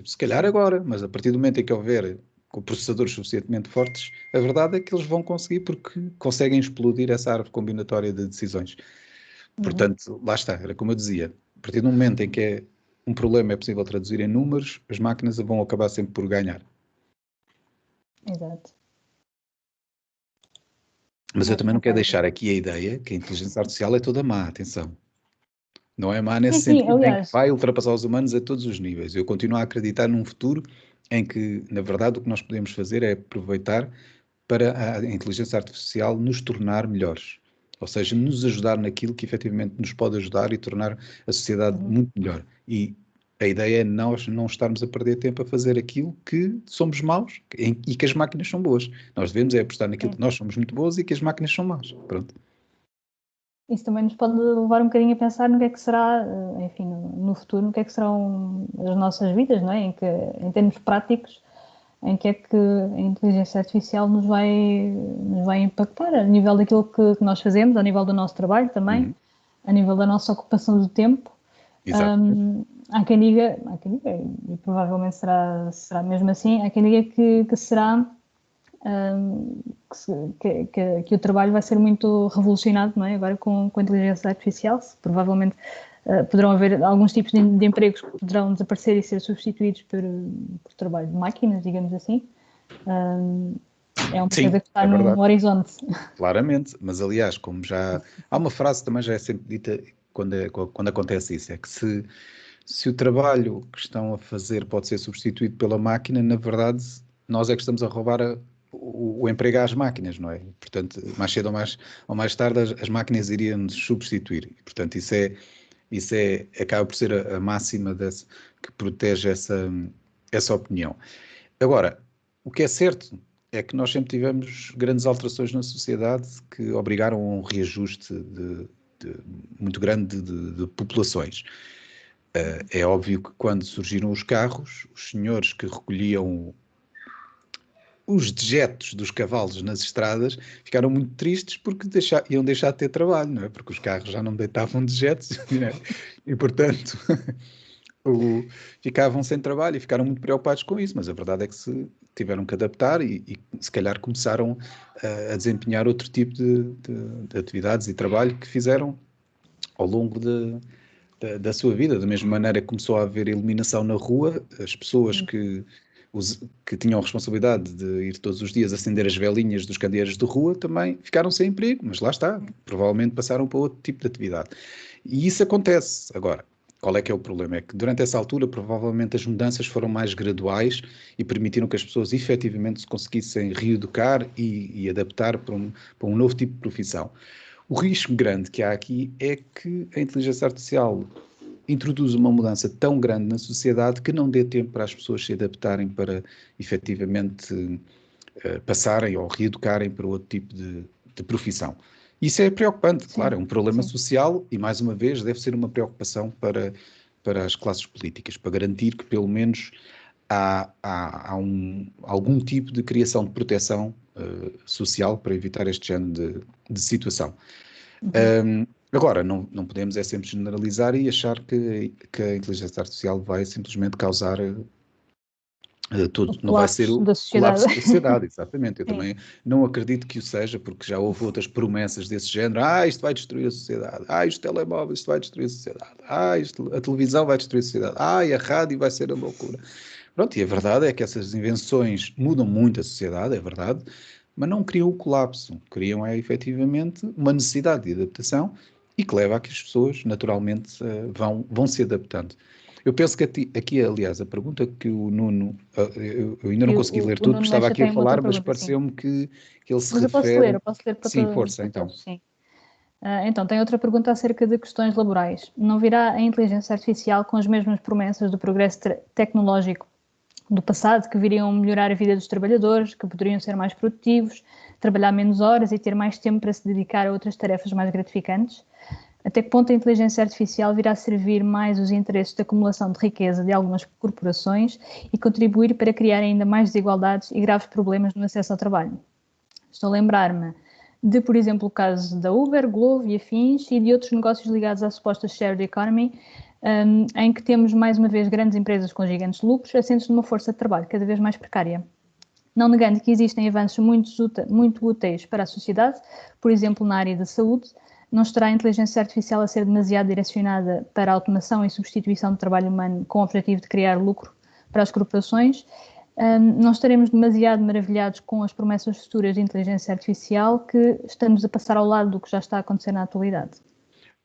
se calhar agora, mas a partir do momento em que houver com processadores suficientemente fortes, a verdade é que eles vão conseguir, porque conseguem explodir essa árvore combinatória de decisões. Portanto, lá está, era como eu dizia, a partir do momento em que um problema é possível traduzir em números, as máquinas vão acabar sempre por ganhar. Exato. Mas eu também não quero deixar aqui a ideia que a inteligência artificial é toda má, atenção. Não é má nesse Sim, sim, sentido, nem que aliás, vai ultrapassar os humanos a todos os níveis. Eu continuo a acreditar num futuro em que, na verdade, o que nós podemos fazer é aproveitar para a inteligência artificial nos tornar melhores. Ou seja, nos ajudar naquilo que efetivamente nos pode ajudar e tornar a sociedade uhum, muito melhor. E a ideia é nós não estarmos a perder tempo a fazer aquilo que somos maus e que as máquinas são boas. Nós devemos é apostar naquilo sim. que nós somos muito boas e que as máquinas são más. Pronto. Isso também nos pode levar um bocadinho a pensar no que é que será, enfim, no futuro, no que é que serão as nossas vidas, não é? Em termos práticos, em que é que a inteligência artificial nos vai impactar, a nível daquilo que nós fazemos, a nível do nosso trabalho também, Uhum. a nível da nossa ocupação do tempo. Exatamente. Há quem diga, e provavelmente será mesmo assim, há quem diga que será que o trabalho vai ser muito revolucionado, não é? Agora com a inteligência artificial, provavelmente poderão haver alguns tipos de empregos que poderão desaparecer e ser substituídos por trabalho de máquinas, digamos assim. É uma Sim, coisa que está é no verdade. horizonte. Claramente, mas aliás, como já há uma frase também já é sempre dita quando acontece isso, é que se o trabalho que estão a fazer pode ser substituído pela máquina, na verdade, nós é que estamos a roubar o emprego às máquinas, não é? Portanto, mais cedo ou mais tarde as máquinas iriam nos substituir. E, portanto, acaba por ser a máxima que protege essa opinião. Agora, o que é certo é que nós sempre tivemos grandes alterações na sociedade que obrigaram a um reajuste muito grande de populações. É óbvio que quando surgiram os carros, os senhores que recolhiam os dejetos dos cavalos nas estradas ficaram muito tristes porque iam deixar de ter trabalho, não é? Porque os carros já não deitavam dejetos, não é? E portanto ficavam sem trabalho e ficaram muito preocupados com isso, mas a verdade é que se tiveram que adaptar e se calhar começaram a desempenhar outro tipo de atividades e trabalho que fizeram ao longo da sua vida. Da mesma maneira que começou a haver iluminação na rua, as pessoas que tinham a responsabilidade de ir todos os dias acender as velinhas dos candeeiros de rua também ficaram sem emprego, mas lá está, provavelmente passaram para outro tipo de atividade. E isso acontece. Agora, qual é que é o problema? É que durante essa altura provavelmente as mudanças foram mais graduais e permitiram que as pessoas efetivamente se conseguissem reeducar e adaptar para um novo tipo de profissão. O risco grande que há aqui é que a inteligência artificial introduz uma mudança tão grande na sociedade que não dê tempo para as pessoas se adaptarem para efetivamente passarem ou reeducarem para outro tipo de profissão. Isso é preocupante, claro, é Sim, um problema sim. social e, mais uma vez, deve ser uma preocupação para as classes políticas, para garantir que, pelo menos, há algum tipo de criação de proteção social para evitar este género de situação. Uhum. Agora, não podemos é sempre generalizar e achar que a inteligência artificial vai simplesmente causar O não vai ser colapso o da sociedade. colapso da sociedade, exatamente. Eu Sim. também não acredito que o seja, porque já houve outras promessas desse género. Isto vai destruir a sociedade. Os telemóveis, isto vai destruir a sociedade. A televisão vai destruir a sociedade. E a rádio vai ser a loucura. Pronto, e a verdade é que essas invenções mudam muito a sociedade, é verdade, mas não criam o colapso. Criam, efetivamente, uma necessidade de adaptação e que leva a que as pessoas, naturalmente, vão se adaptando. Eu penso que aqui, aliás, a pergunta que o Nuno, eu ainda não E consegui ler o tudo, Nuno porque estava Mexa aqui a tem uma outra falar, mas pergunta, sim. pareceu-me que ele se Mas refere. eu posso ler Sim, força, para então. todos, sim. Então, tem outra pergunta acerca de questões laborais. Não virá a inteligência artificial com as mesmas promessas do progresso tecnológico do passado, que viriam melhorar a vida dos trabalhadores, que poderiam ser mais produtivos, trabalhar menos horas e ter mais tempo para se dedicar a outras tarefas mais gratificantes? Até que ponto a inteligência artificial virá servir mais os interesses de acumulação de riqueza de algumas corporações e contribuir para criar ainda mais desigualdades e graves problemas no acesso ao trabalho? Estou a lembrar-me de, por exemplo, o caso da Uber, Glovo e afins e de outros negócios ligados à suposta shared economy, em que temos mais uma vez grandes empresas com gigantes lucros assentes numa força de trabalho cada vez mais precária. Não negando que existem avanços muito úteis para a sociedade, por exemplo, na área da saúde, não estará a inteligência artificial a ser demasiado direcionada para a automação e substituição do trabalho humano com o objetivo de criar lucro para as corporações? Não estaremos demasiado maravilhados com as promessas futuras de inteligência artificial que estamos a passar ao lado do que já está a acontecer na atualidade?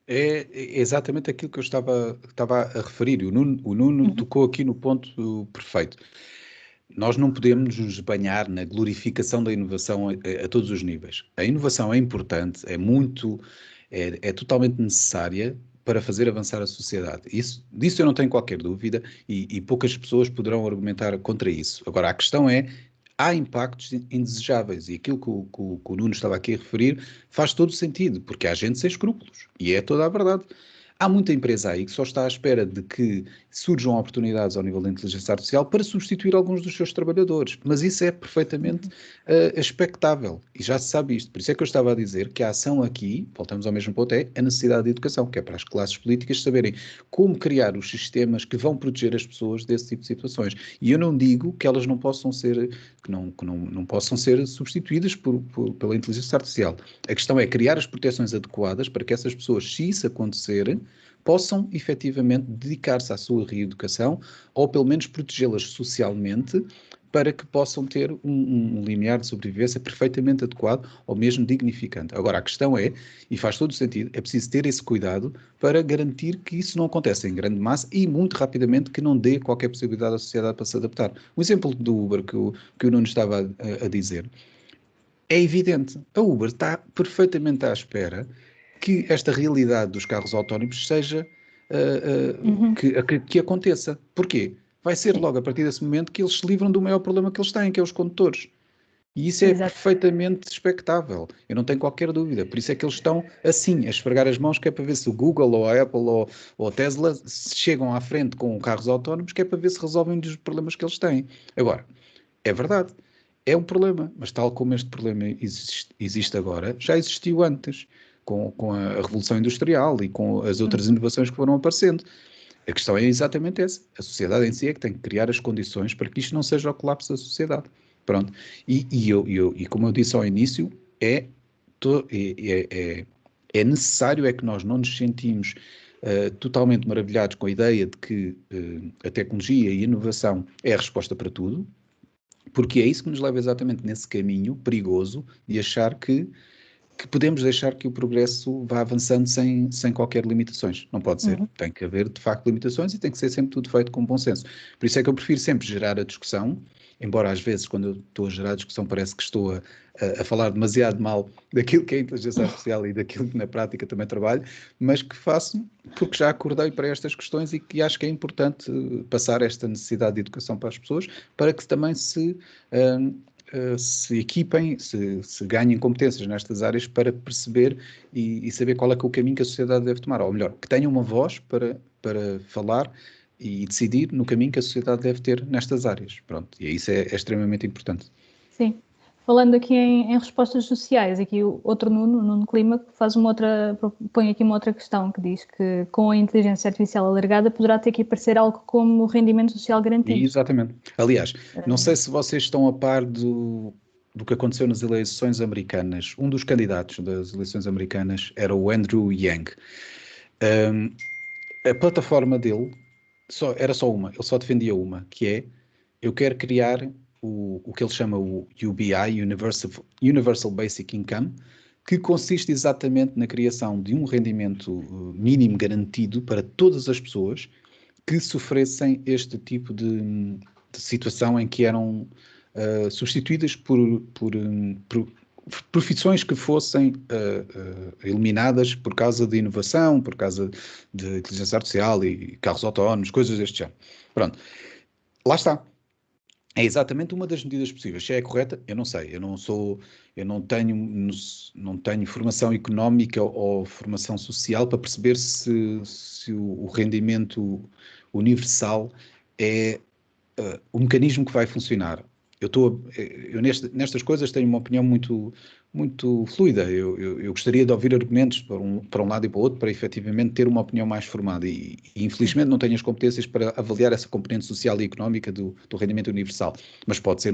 É exatamente aquilo que eu estava a referir. O Nuno tocou aqui no ponto perfeito. Nós não podemos nos banhar na glorificação da inovação a todos os níveis. A inovação é importante, é totalmente necessária para fazer avançar a sociedade. Disso eu não tenho qualquer dúvida e poucas pessoas poderão argumentar contra isso. Agora, a questão é, há impactos indesejáveis e aquilo que o Nuno estava aqui a referir faz todo sentido, porque há gente sem escrúpulos e é toda a verdade. Há muita empresa aí que só está à espera de que surjam oportunidades ao nível da inteligência artificial para substituir alguns dos seus trabalhadores, mas isso é perfeitamente expectável e já se sabe isto. Por isso é que eu estava a dizer que a ação aqui, voltamos ao mesmo ponto, é a necessidade de educação, que é para as classes políticas saberem como criar os sistemas que vão proteger as pessoas desse tipo de situações. E eu não digo que elas não possam ser, não possam ser substituídas pela inteligência artificial. A questão é criar as proteções adequadas para que essas pessoas, se isso acontecer, possam efetivamente dedicar-se à sua reeducação ou pelo menos protegê-las socialmente para que possam ter um limiar de sobrevivência perfeitamente adequado ou mesmo dignificante. Agora, a questão é, e faz todo o sentido, é preciso ter esse cuidado para garantir que isso não aconteça em grande massa e muito rapidamente que não dê qualquer possibilidade à sociedade para se adaptar. O exemplo do Uber que o Nuno estava a dizer é evidente. A Uber está perfeitamente à espera que esta realidade dos carros autónomos seja que aconteça. Porquê? Vai ser logo a partir desse momento que eles se livram do maior problema que eles têm, que é os condutores. E isso é Exato. perfeitamente expectável. Eu não tenho qualquer dúvida. Por isso é que eles estão assim, a esfregar as mãos, que é para ver se o Google ou a Apple ou a Tesla chegam à frente com carros autónomos, que é para ver se resolvem os problemas que eles têm. Agora, é verdade. É um problema, mas tal como este problema existe agora, já existiu antes, com a Revolução Industrial e com as outras inovações que foram aparecendo. A questão é exatamente essa. A sociedade em si é que tem que criar as condições para que isto não seja o colapso da sociedade. Pronto. E como eu disse ao início, é necessário que nós não nos sentimos totalmente maravilhados com a ideia de que a tecnologia e a inovação é a resposta para tudo, porque é isso que nos leva exatamente nesse caminho perigoso de achar que podemos deixar que o progresso vá avançando sem qualquer limitações. Não pode ser. Tem que haver, de facto, limitações e tem que ser sempre tudo feito com bom senso. Por isso é que eu prefiro sempre gerar a discussão, embora às vezes, quando eu estou a gerar a discussão, parece que estou a falar demasiado mal daquilo que é a inteligência artificial e daquilo que na prática também trabalho, mas que faço porque já acordei para estas questões e que acho que é importante passar esta necessidade de educação para as pessoas, para que também se equipem, se ganhem competências nestas áreas para perceber e saber qual é que é o caminho que a sociedade deve tomar. Ou melhor, que tenham uma voz para falar e decidir no caminho que a sociedade deve ter nestas áreas. Pronto, e isso é extremamente importante. Sim. Falando aqui em respostas sociais, aqui o outro Nuno Clima, põe aqui uma outra questão que diz que com a inteligência artificial alargada poderá ter que aparecer algo como rendimento social garantido. Exatamente. Aliás, não sei se vocês estão a par do que aconteceu nas eleições americanas. Um dos candidatos das eleições americanas era o Andrew Yang. A plataforma dele era só uma, ele só defendia uma, que é: eu quero criar o que ele chama o UBI, Universal Basic Income, que consiste exatamente na criação de um rendimento mínimo garantido para todas as pessoas que sofressem este tipo de situação em que eram substituídas por profissões que fossem eliminadas por causa de inovação, por causa de inteligência artificial e carros autónomos, coisas deste género. Pronto. Lá está. É exatamente uma das medidas possíveis. Se é correta, eu não sei. Eu não tenho formação económica ou formação social para perceber se o rendimento universal é o mecanismo que vai funcionar. Eu nestas coisas tenho uma opinião muito, muito fluida. Eu gostaria de ouvir argumentos para um lado e para o outro para efetivamente ter uma opinião mais formada e infelizmente não tenho as competências para avaliar essa componente social e económica do rendimento universal. Mas pode ser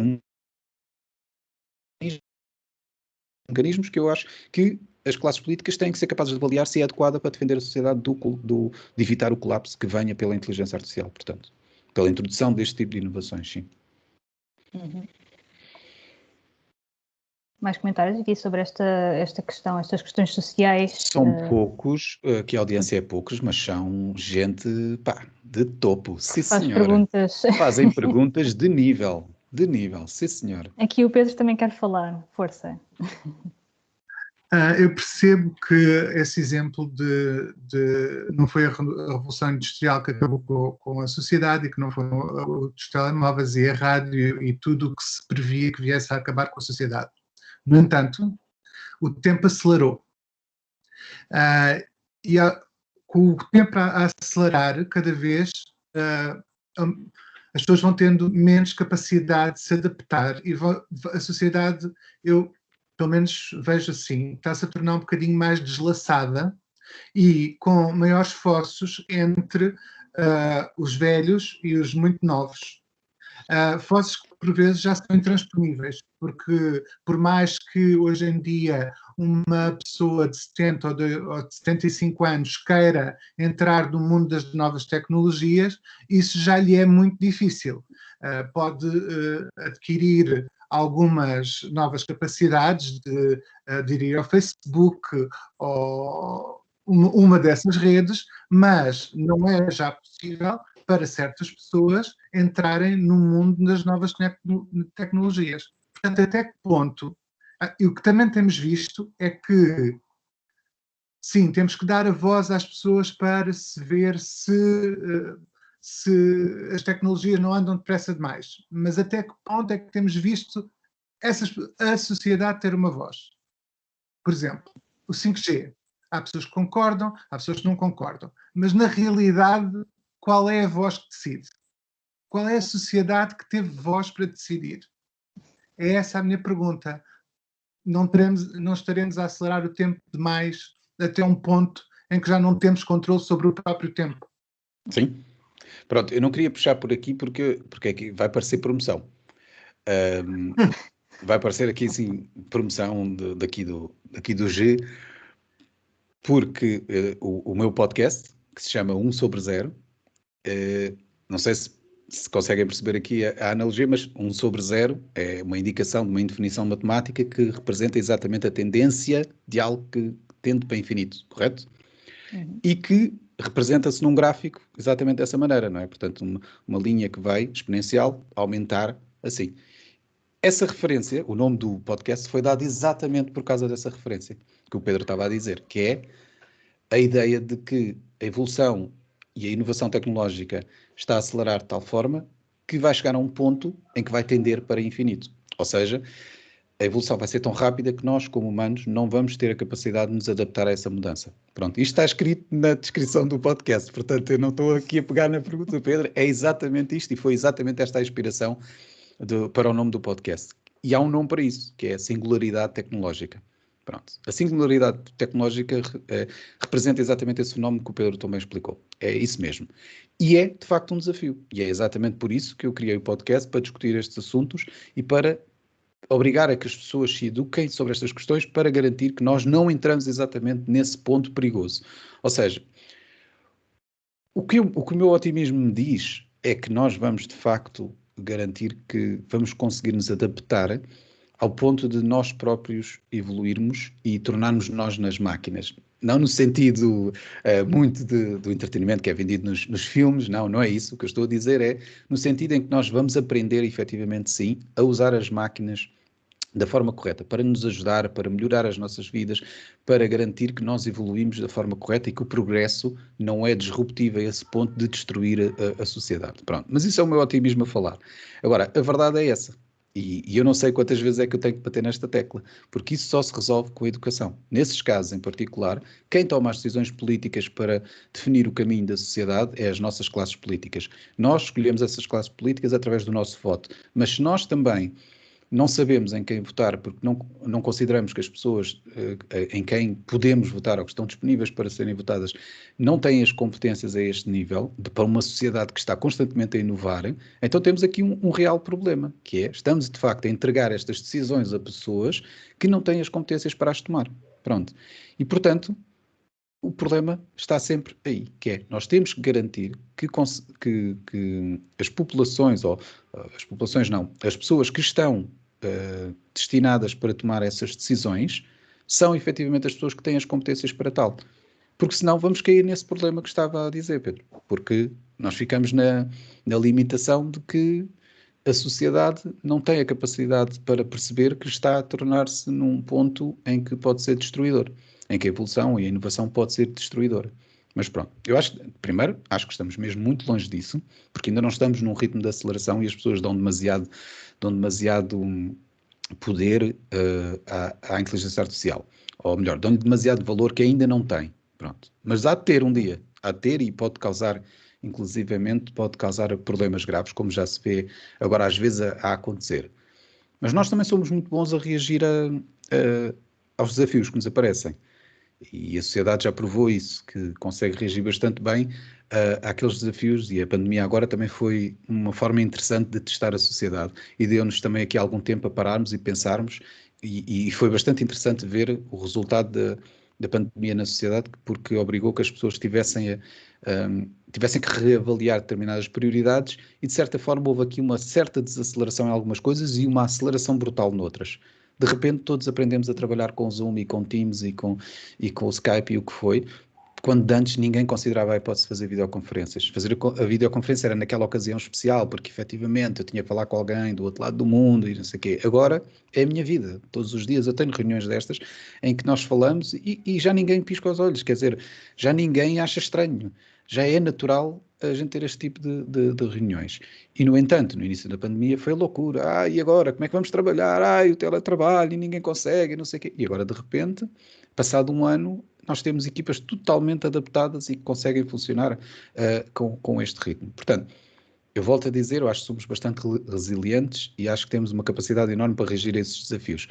mecanismos que eu acho que as classes políticas têm que ser capazes de avaliar se é adequada para defender a sociedade de evitar o colapso que venha pela inteligência artificial, portanto, pela introdução deste tipo de inovações, sim. mais comentários aqui sobre esta questão, estas questões sociais? São poucos, que a audiência é poucos, mas são gente, pá, de topo, sim Faz senhora. perguntas. Fazem perguntas de nível, sim senhora. Aqui o Pedro também quer falar, força. Eu percebo que esse exemplo não foi a Revolução Industrial que acabou com a sociedade e que não foram os telemóveis e a rádio e tudo o que se previa que viesse a acabar com a sociedade. No entanto, o tempo acelerou. Com o tempo a acelerar, cada vez as pessoas vão tendo menos capacidade de se adaptar e a sociedade, eu pelo menos vejo assim, está-se a tornar um bocadinho mais deslaçada e com maiores esforços entre os velhos e os muito novos. Esforços que por vezes já são intransponíveis, porque por mais que hoje em dia uma pessoa de 70 ou de 75 anos queira entrar no mundo das novas tecnologias, isso já lhe é muito difícil. Pode adquirir algumas novas capacidades de ir ao Facebook ou uma dessas redes, mas não é já possível para certas pessoas entrarem no mundo das novas tecnologias. Portanto, até que ponto? E o que também temos visto é que, sim, temos que dar a voz às pessoas para se ver se as tecnologias não andam depressa demais. Mas até que ponto é que temos visto a sociedade ter uma voz? Por exemplo, o 5G. Há pessoas que concordam, há pessoas que não concordam. Mas, na realidade, qual é a voz que decide? Qual é a sociedade que teve voz para decidir? É essa a minha pergunta. Não estaremos a acelerar o tempo demais até um ponto em que já não temos controle sobre o próprio tempo? Sim. Pronto, eu não queria puxar por aqui porque aqui vai parecer promoção. Vai parecer aqui, assim, promoção daqui do G, porque o meu podcast, que se chama 1 sobre 0, não sei se conseguem perceber aqui a analogia, mas 1 sobre 0 é uma indicação de uma indefinição matemática que representa exatamente a tendência de algo que tende para infinito, correto? Uhum. E que representa-se num gráfico exatamente dessa maneira, não é? Portanto, uma linha que vai exponencial aumentar assim. Essa referência, o nome do podcast, foi dado exatamente por causa dessa referência que o Pedro estava a dizer, que é a ideia de que a evolução e a inovação tecnológica está a acelerar de tal forma que vai chegar a um ponto em que vai tender para infinito. Ou seja, a evolução vai ser tão rápida que nós, como humanos, não vamos ter a capacidade de nos adaptar a essa mudança. Pronto, isto está escrito na descrição do podcast, portanto eu não estou aqui a pegar na pergunta do Pedro, é exatamente isto e foi exatamente esta a inspiração para o nome do podcast. E há um nome para isso, que é a singularidade tecnológica. Pronto. A singularidade tecnológica representa exatamente esse fenómeno que o Pedro também explicou. É isso mesmo. E é, de facto, um desafio. E é exatamente por isso que eu criei o podcast, para discutir estes assuntos e para obrigar a que as pessoas se eduquem sobre estas questões, para garantir que nós não entramos exatamente nesse ponto perigoso. Ou seja, o que o meu otimismo me diz é que nós vamos, de facto, garantir que vamos conseguir nos adaptar ao ponto de nós próprios evoluirmos e tornarmos nós nas máquinas. Não no sentido muito do entretenimento que é vendido nos filmes, não é isso. O que eu estou a dizer é no sentido em que nós vamos aprender, efetivamente sim, a usar as máquinas da forma correta, para nos ajudar, para melhorar as nossas vidas, para garantir que nós evoluímos da forma correta e que o progresso não é disruptivo a esse ponto de destruir a sociedade. Pronto. Mas isso é o meu otimismo a falar. Agora, a verdade é essa. E eu não sei quantas vezes é que eu tenho que bater nesta tecla, porque isso só se resolve com a educação. Nesses casos em particular, quem toma as decisões políticas para definir o caminho da sociedade é as nossas classes políticas. Nós escolhemos essas classes políticas através do nosso voto, mas se nós também não sabemos em quem votar, porque não consideramos que as pessoas em quem podemos votar ou que estão disponíveis para serem votadas não têm as competências a este nível, para uma sociedade que está constantemente a inovar, então temos aqui um real problema, que é, estamos de facto a entregar estas decisões a pessoas que não têm as competências para as tomar. Pronto. E, portanto, o problema está sempre aí, que é, nós temos que garantir que as populações, ou as populações não, as pessoas que estão destinadas para tomar essas decisões são efetivamente as pessoas que têm as competências para tal. Porque senão vamos cair nesse problema que estava a dizer, Pedro. Porque nós ficamos na limitação de que a sociedade não tem a capacidade para perceber que está a tornar-se num ponto em que pode ser destruidor, em que a evolução e a inovação pode ser destruidora. Mas pronto, eu acho que estamos mesmo muito longe disso, porque ainda não estamos num ritmo de aceleração e as pessoas dão demasiado poder à inteligência artificial. Ou melhor, dão-lhe demasiado valor que ainda não tem. Pronto. Mas há de ter um dia, e pode causar, inclusivamente, problemas graves, como já se vê agora às vezes a acontecer. Mas nós também somos muito bons a reagir aos desafios que nos aparecem. E a sociedade já provou isso, que consegue reagir bastante bem àqueles desafios, e a pandemia agora também foi uma forma interessante de testar a sociedade e deu-nos também aqui algum tempo a pararmos e pensarmos, e foi bastante interessante ver o resultado da pandemia na sociedade, porque obrigou que as pessoas tivessem que reavaliar determinadas prioridades e, de certa forma, houve aqui uma certa desaceleração em algumas coisas e uma aceleração brutal noutras. De repente todos aprendemos a trabalhar com o Zoom e com Teams e com o Skype e o que foi, quando antes ninguém considerava a hipótese de fazer videoconferências. Fazer a videoconferência era naquela ocasião especial, porque efetivamente eu tinha que falar com alguém do outro lado do mundo e não sei o quê. Agora é a minha vida. Todos os dias eu tenho reuniões destas em que nós falamos e já ninguém pisca os olhos, quer dizer, já ninguém acha estranho. Já é natural a gente ter este tipo de reuniões. E, no entanto, no início da pandemia foi loucura. E agora? Como é que vamos trabalhar? O teletrabalho e ninguém consegue, não sei o quê. E agora, de repente, passado um ano, nós temos equipas totalmente adaptadas e que conseguem funcionar com este ritmo. Portanto, eu volto a dizer, eu acho que somos bastante resilientes e acho que temos uma capacidade enorme para reagir a esses desafios.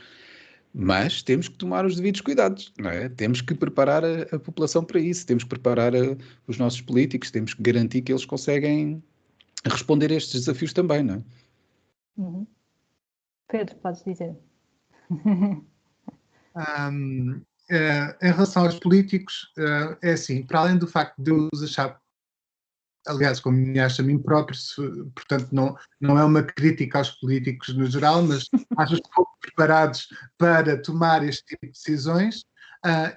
Mas temos que tomar os devidos cuidados, não é? Temos que preparar a população para isso, temos que preparar os nossos políticos, temos que garantir que eles conseguem responder a estes desafios também, não é? Uhum. Pedro, podes dizer. Em relação aos políticos, é assim, para além do facto de eu os achar, aliás, como me acho a mim próprio, portanto não é uma crítica aos políticos no geral, mas acho-os pouco preparados para tomar este tipo de decisões,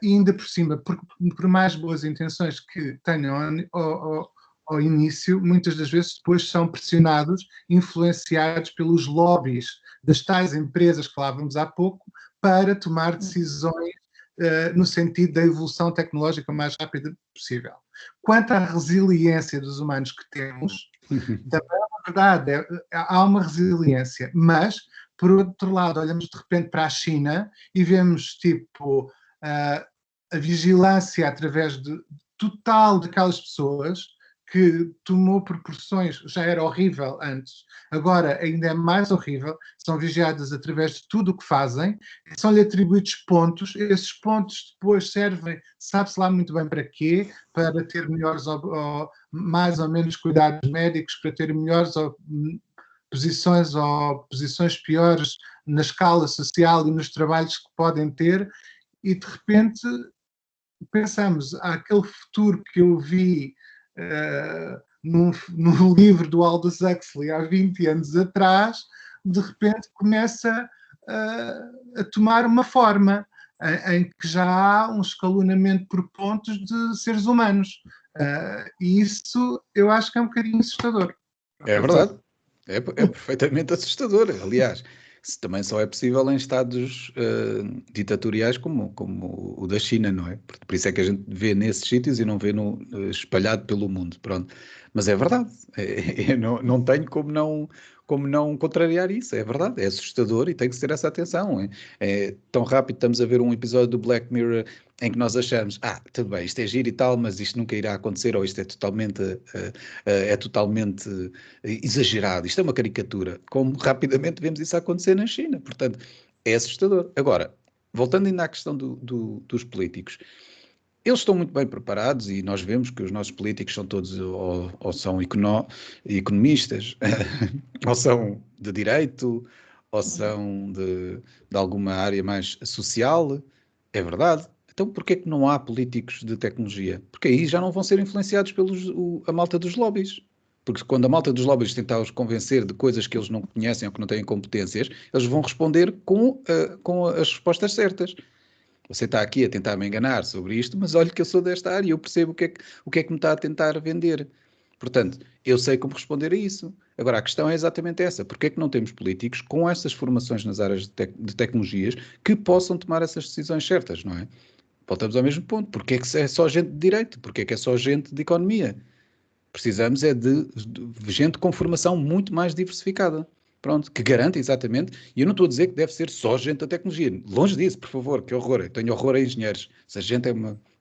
e ainda por cima, por mais boas intenções que tenham ao início, muitas das vezes depois são pressionados, influenciados pelos lobbies das tais empresas que falávamos há pouco, para tomar decisões no sentido da evolução tecnológica o mais rápida possível. Quanto à resiliência dos humanos que temos, também é uma verdade, há uma resiliência, mas, por outro lado, olhamos de repente para a China e vemos, tipo, a vigilância através total daquelas pessoas, que tomou proporções, já era horrível antes, agora ainda é mais horrível, são vigiadas através de tudo o que fazem, são-lhe atribuídos pontos, esses pontos depois servem, sabe-se lá muito bem para quê, para ter melhores ou mais ou menos cuidados médicos, para ter melhores posições ou posições piores na escala social e nos trabalhos que podem ter, e de repente pensamos, aquele futuro que eu vi num livro do Aldous Huxley há 20 anos atrás, de repente começa a tomar uma forma em que já há um escalonamento por pontos de seres humanos. E isso eu acho que é um bocadinho assustador. É verdade. É perfeitamente assustador. Aliás, também só é possível em estados ditatoriais como o da China, não é? Por isso é que a gente vê nesses sítios e não vê espalhado pelo mundo. Pronto. Mas é verdade. Não tenho como não contrariar isso. É verdade. É assustador e tem que ter essa atenção. É tão rápido, estamos a ver um episódio do Black Mirror em que nós achamos, tudo bem, isto é giro e tal, mas isto nunca irá acontecer, ou isto é totalmente exagerado, isto é uma caricatura, como rapidamente vemos isso acontecer na China. Portanto, é assustador. Agora, voltando ainda à questão dos políticos, eles estão muito bem preparados e nós vemos que os nossos políticos são todos ou são economistas, ou são de direito, ou são de alguma área mais social. É verdade. Então, porquê que não há políticos de tecnologia? Porque aí já não vão ser influenciados a malta dos lobbies. Porque quando a malta dos lobbies tentar os convencer de coisas que eles não conhecem ou que não têm competências, eles vão responder com as respostas certas. Você está aqui a tentar me enganar sobre isto, mas olha que eu sou desta área e eu percebo o que é que me está a tentar vender. Portanto, eu sei como responder a isso. Agora, a questão é exatamente essa. Porquê é que não temos políticos com essas formações nas áreas de tecnologias que possam tomar essas decisões certas, não é? Voltamos ao mesmo ponto. Porquê é que é só gente de direito? Porquê é que é só gente de economia? Precisamos é de gente com formação muito mais diversificada. Pronto, que garante exatamente, e eu não estou a dizer que deve ser só gente da tecnologia. Longe disso, por favor, que horror. Eu tenho horror a engenheiros. Essa gente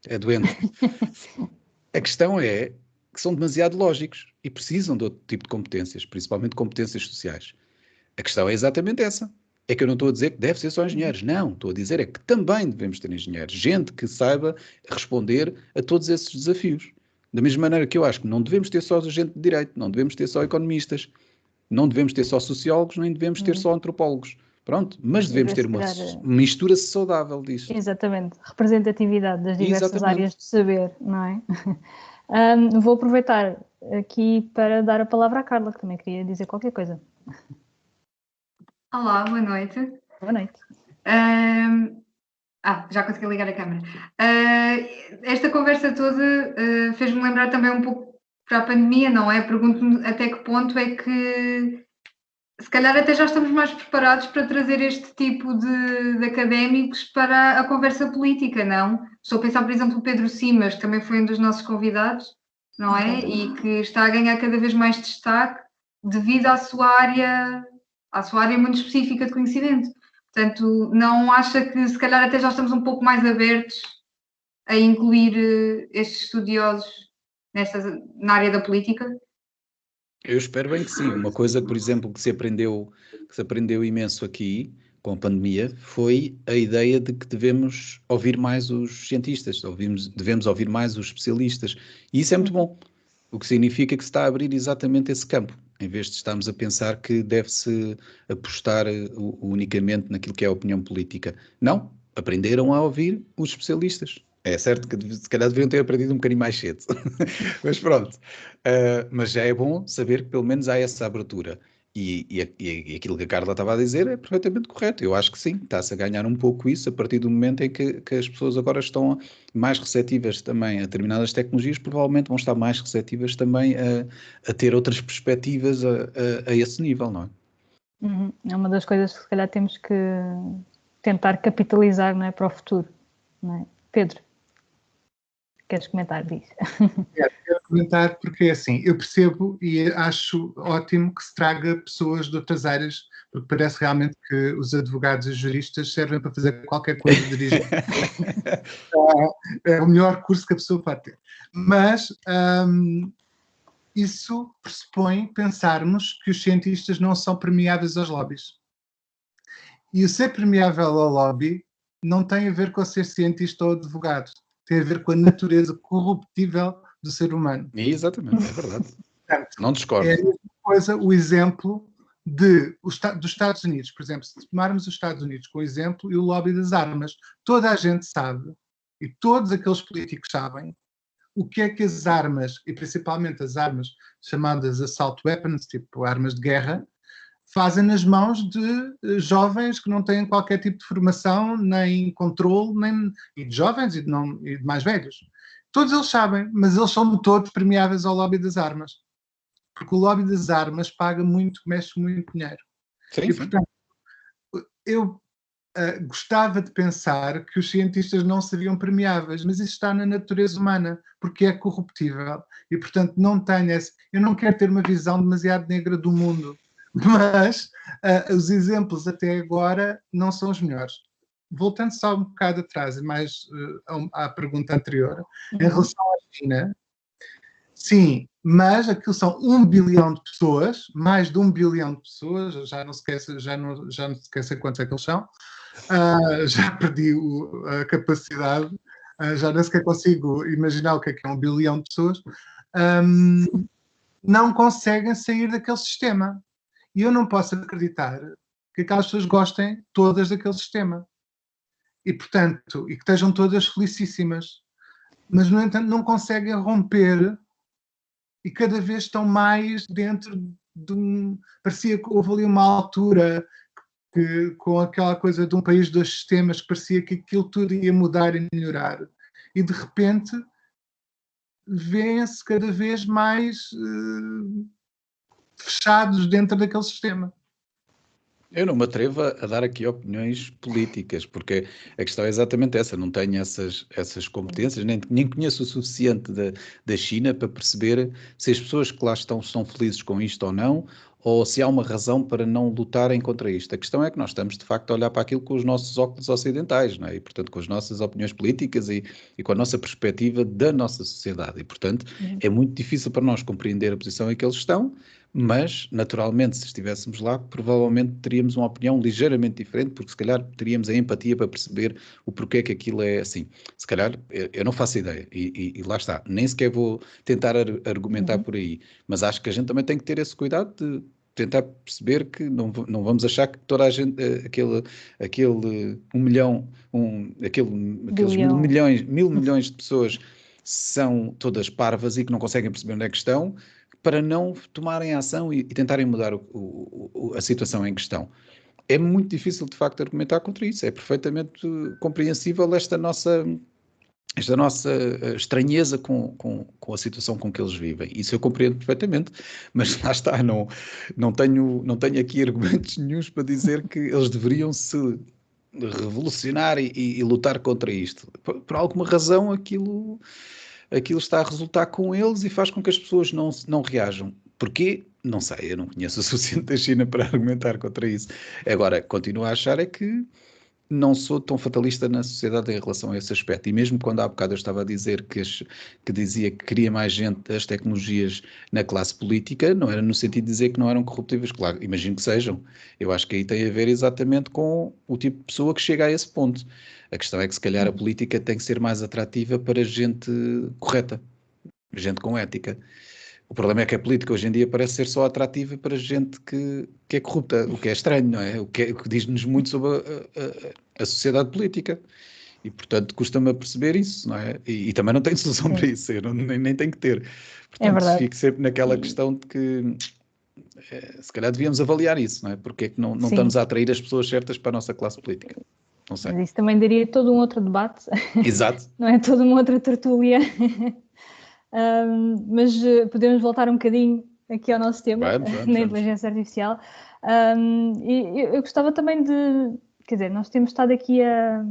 é doente. A questão é que são demasiado lógicos e precisam de outro tipo de competências, principalmente competências sociais. A questão é exatamente essa. É que eu não estou a dizer que deve ser só engenheiros. Não, estou a dizer é que também devemos ter engenheiros. Gente que saiba responder a todos esses desafios. Da mesma maneira que eu acho que não devemos ter só gente de direito, não devemos ter só economistas, não devemos ter só sociólogos, nem devemos ter só antropólogos. Pronto, mas devemos ter uma mistura saudável disto. Exatamente, representatividade das diversas áreas de saber, não é? Vou aproveitar aqui para dar a palavra à Carla, que também queria dizer qualquer coisa. Olá, boa noite. Boa noite. Já consegui ligar a câmera. Esta conversa toda fez-me lembrar também um pouco para a pandemia, não é? Pergunto-me até que ponto é que, se calhar até já estamos mais preparados para trazer este tipo de académicos para a conversa política, não? Estou a pensar, por exemplo, o Pedro Simas, que também foi um dos nossos convidados, não é? E que está a ganhar cada vez mais destaque devido à sua área muito específica de conhecimento. Portanto, não acha que se calhar até já estamos um pouco mais abertos a incluir estes estudiosos na área da política? Eu espero bem que sim. Uma coisa, por exemplo, que se aprendeu imenso aqui com a pandemia foi a ideia de que devemos ouvir mais os cientistas, devemos ouvir mais os especialistas. E isso é muito bom. O que significa que se está a abrir exatamente esse campo, em vez de estarmos a pensar que deve-se apostar unicamente naquilo que é a opinião política. Não, aprenderam a ouvir os especialistas. É certo que se calhar deveriam ter aprendido um bocadinho mais cedo, mas pronto. Mas já é bom saber que pelo menos há essa abertura. E aquilo que a Carla estava a dizer é perfeitamente correto. Eu acho que sim, está-se a ganhar um pouco isso a partir do momento em que as pessoas agora estão mais receptivas também a determinadas tecnologias, provavelmente vão estar mais receptivas também a ter outras perspectivas a esse nível, não é? É uma das coisas que se calhar temos que tentar capitalizar, não é, para o futuro, não é? Pedro, queres comentar disso? Quero comentar porque, assim, eu percebo e acho ótimo que se traga pessoas de outras áreas, porque parece realmente que os advogados e juristas servem para fazer qualquer coisa de dirigir. É o melhor curso que a pessoa pode ter. Mas isso pressupõe pensarmos que os cientistas não são permeáveis aos lobbies. E o ser permeável ao lobby não tem a ver com ser cientista ou advogado. Tem a ver com a natureza corruptível do ser humano. Exatamente, é verdade. Portanto, não discordo. É a mesma coisa o exemplo dos Estados Unidos. Por exemplo, se tomarmos os Estados Unidos como exemplo e o lobby das armas, toda a gente sabe, e todos aqueles políticos sabem, o que é que as armas, e principalmente as armas chamadas assault weapons, tipo armas de guerra, fazem nas mãos de jovens que não têm qualquer tipo de formação, nem controle, e de jovens e de mais velhos. Todos eles sabem, mas eles são todos permeáveis ao lobby das armas. Porque o lobby das armas paga muito, mexe muito dinheiro. Sim, e, portanto, eu gostava de pensar que os cientistas não seriam permeáveis, mas isso está na natureza humana, porque é corruptível. E, portanto, eu não quero ter uma visão demasiado negra do mundo. Mas os exemplos até agora não são os melhores. Voltando só um bocado atrás, mais à pergunta anterior, em relação à China, sim, mas aquilo são 1 bilhão de pessoas, mais de 1 bilhão de pessoas, já não sei quantos é que eles são, já perdi a capacidade, já nem sequer consigo imaginar o que é 1 bilhão de pessoas, não conseguem sair daquele sistema. E eu não posso acreditar que aquelas pessoas gostem todas daquele sistema. E, portanto, e que estejam todas felicíssimas. Mas, no entanto, não conseguem romper e cada vez estão mais dentro de um... Parecia que houve ali uma altura que, com aquela coisa de um país, dois sistemas, que parecia que aquilo tudo ia mudar e melhorar. E de repente vêem-se cada vez mais fechados dentro daquele sistema. Eu não me atrevo a dar aqui opiniões políticas, porque a questão é exatamente essa, não tenho essas competências, nem conheço o suficiente da China para perceber se as pessoas que lá estão felizes com isto ou não, ou se há uma razão para não lutarem contra isto. A questão é que nós estamos, de facto, a olhar para aquilo com os nossos óculos ocidentais, não é? E, portanto, com as nossas opiniões políticas e com a nossa perspectiva da nossa sociedade. E, portanto, é muito difícil para nós compreender a posição em que eles estão, mas, naturalmente, se estivéssemos lá, provavelmente teríamos uma opinião ligeiramente diferente, porque se calhar teríamos a empatia para perceber o porquê que aquilo é assim. Se calhar, eu não faço ideia, e lá está, nem sequer vou tentar argumentar por aí, mas acho que a gente também tem que ter esse cuidado de tentar perceber que não vamos achar que toda a gente, aquele 1 milhão, aqueles mil milhões de pessoas são todas parvas e que não conseguem perceber onde é que estão, para não tomarem ação e tentarem mudar a situação em questão. É muito difícil, de facto, argumentar contra isso. É perfeitamente compreensível esta nossa estranheza com a situação com que eles vivem. Isso eu compreendo perfeitamente, mas lá está, não tenho aqui argumentos nenhuns para dizer que eles deveriam se revolucionar e lutar contra isto. Por alguma razão, aquilo está a resultar com eles e faz com que as pessoas não reajam. Porquê? Não sei, eu não conheço o suficiente da China para argumentar contra isso. Agora, continuo a achar é que não sou tão fatalista na sociedade em relação a esse aspecto. E mesmo quando há bocado eu estava a dizer que dizia que queria mais gente das tecnologias na classe política, não era no sentido de dizer que não eram corruptíveis. Claro, imagino que sejam. Eu acho que aí tem a ver exatamente com o tipo de pessoa que chega a esse ponto. A questão é que se calhar a política tem que ser mais atrativa para gente correta, gente com ética. O problema é que a política hoje em dia parece ser só atrativa para gente que é corrupta, o que é estranho, não é? O que diz-nos muito sobre a sociedade política. E, portanto, custa-me a perceber isso, não é? E também não tenho solução para isso, eu nem tenho que ter. Portanto, fico sempre naquela questão de que se calhar devíamos avaliar isso, não é? Porque é que não estamos a atrair as pessoas certas para a nossa classe política. Não sei. Mas isso também daria todo um outro debate. Exato. Não é? Toda uma outra tertúlia. Mas podemos voltar um bocadinho aqui ao nosso tema, na inteligência artificial. E eu gostava também de... Quer dizer, nós temos estado aqui a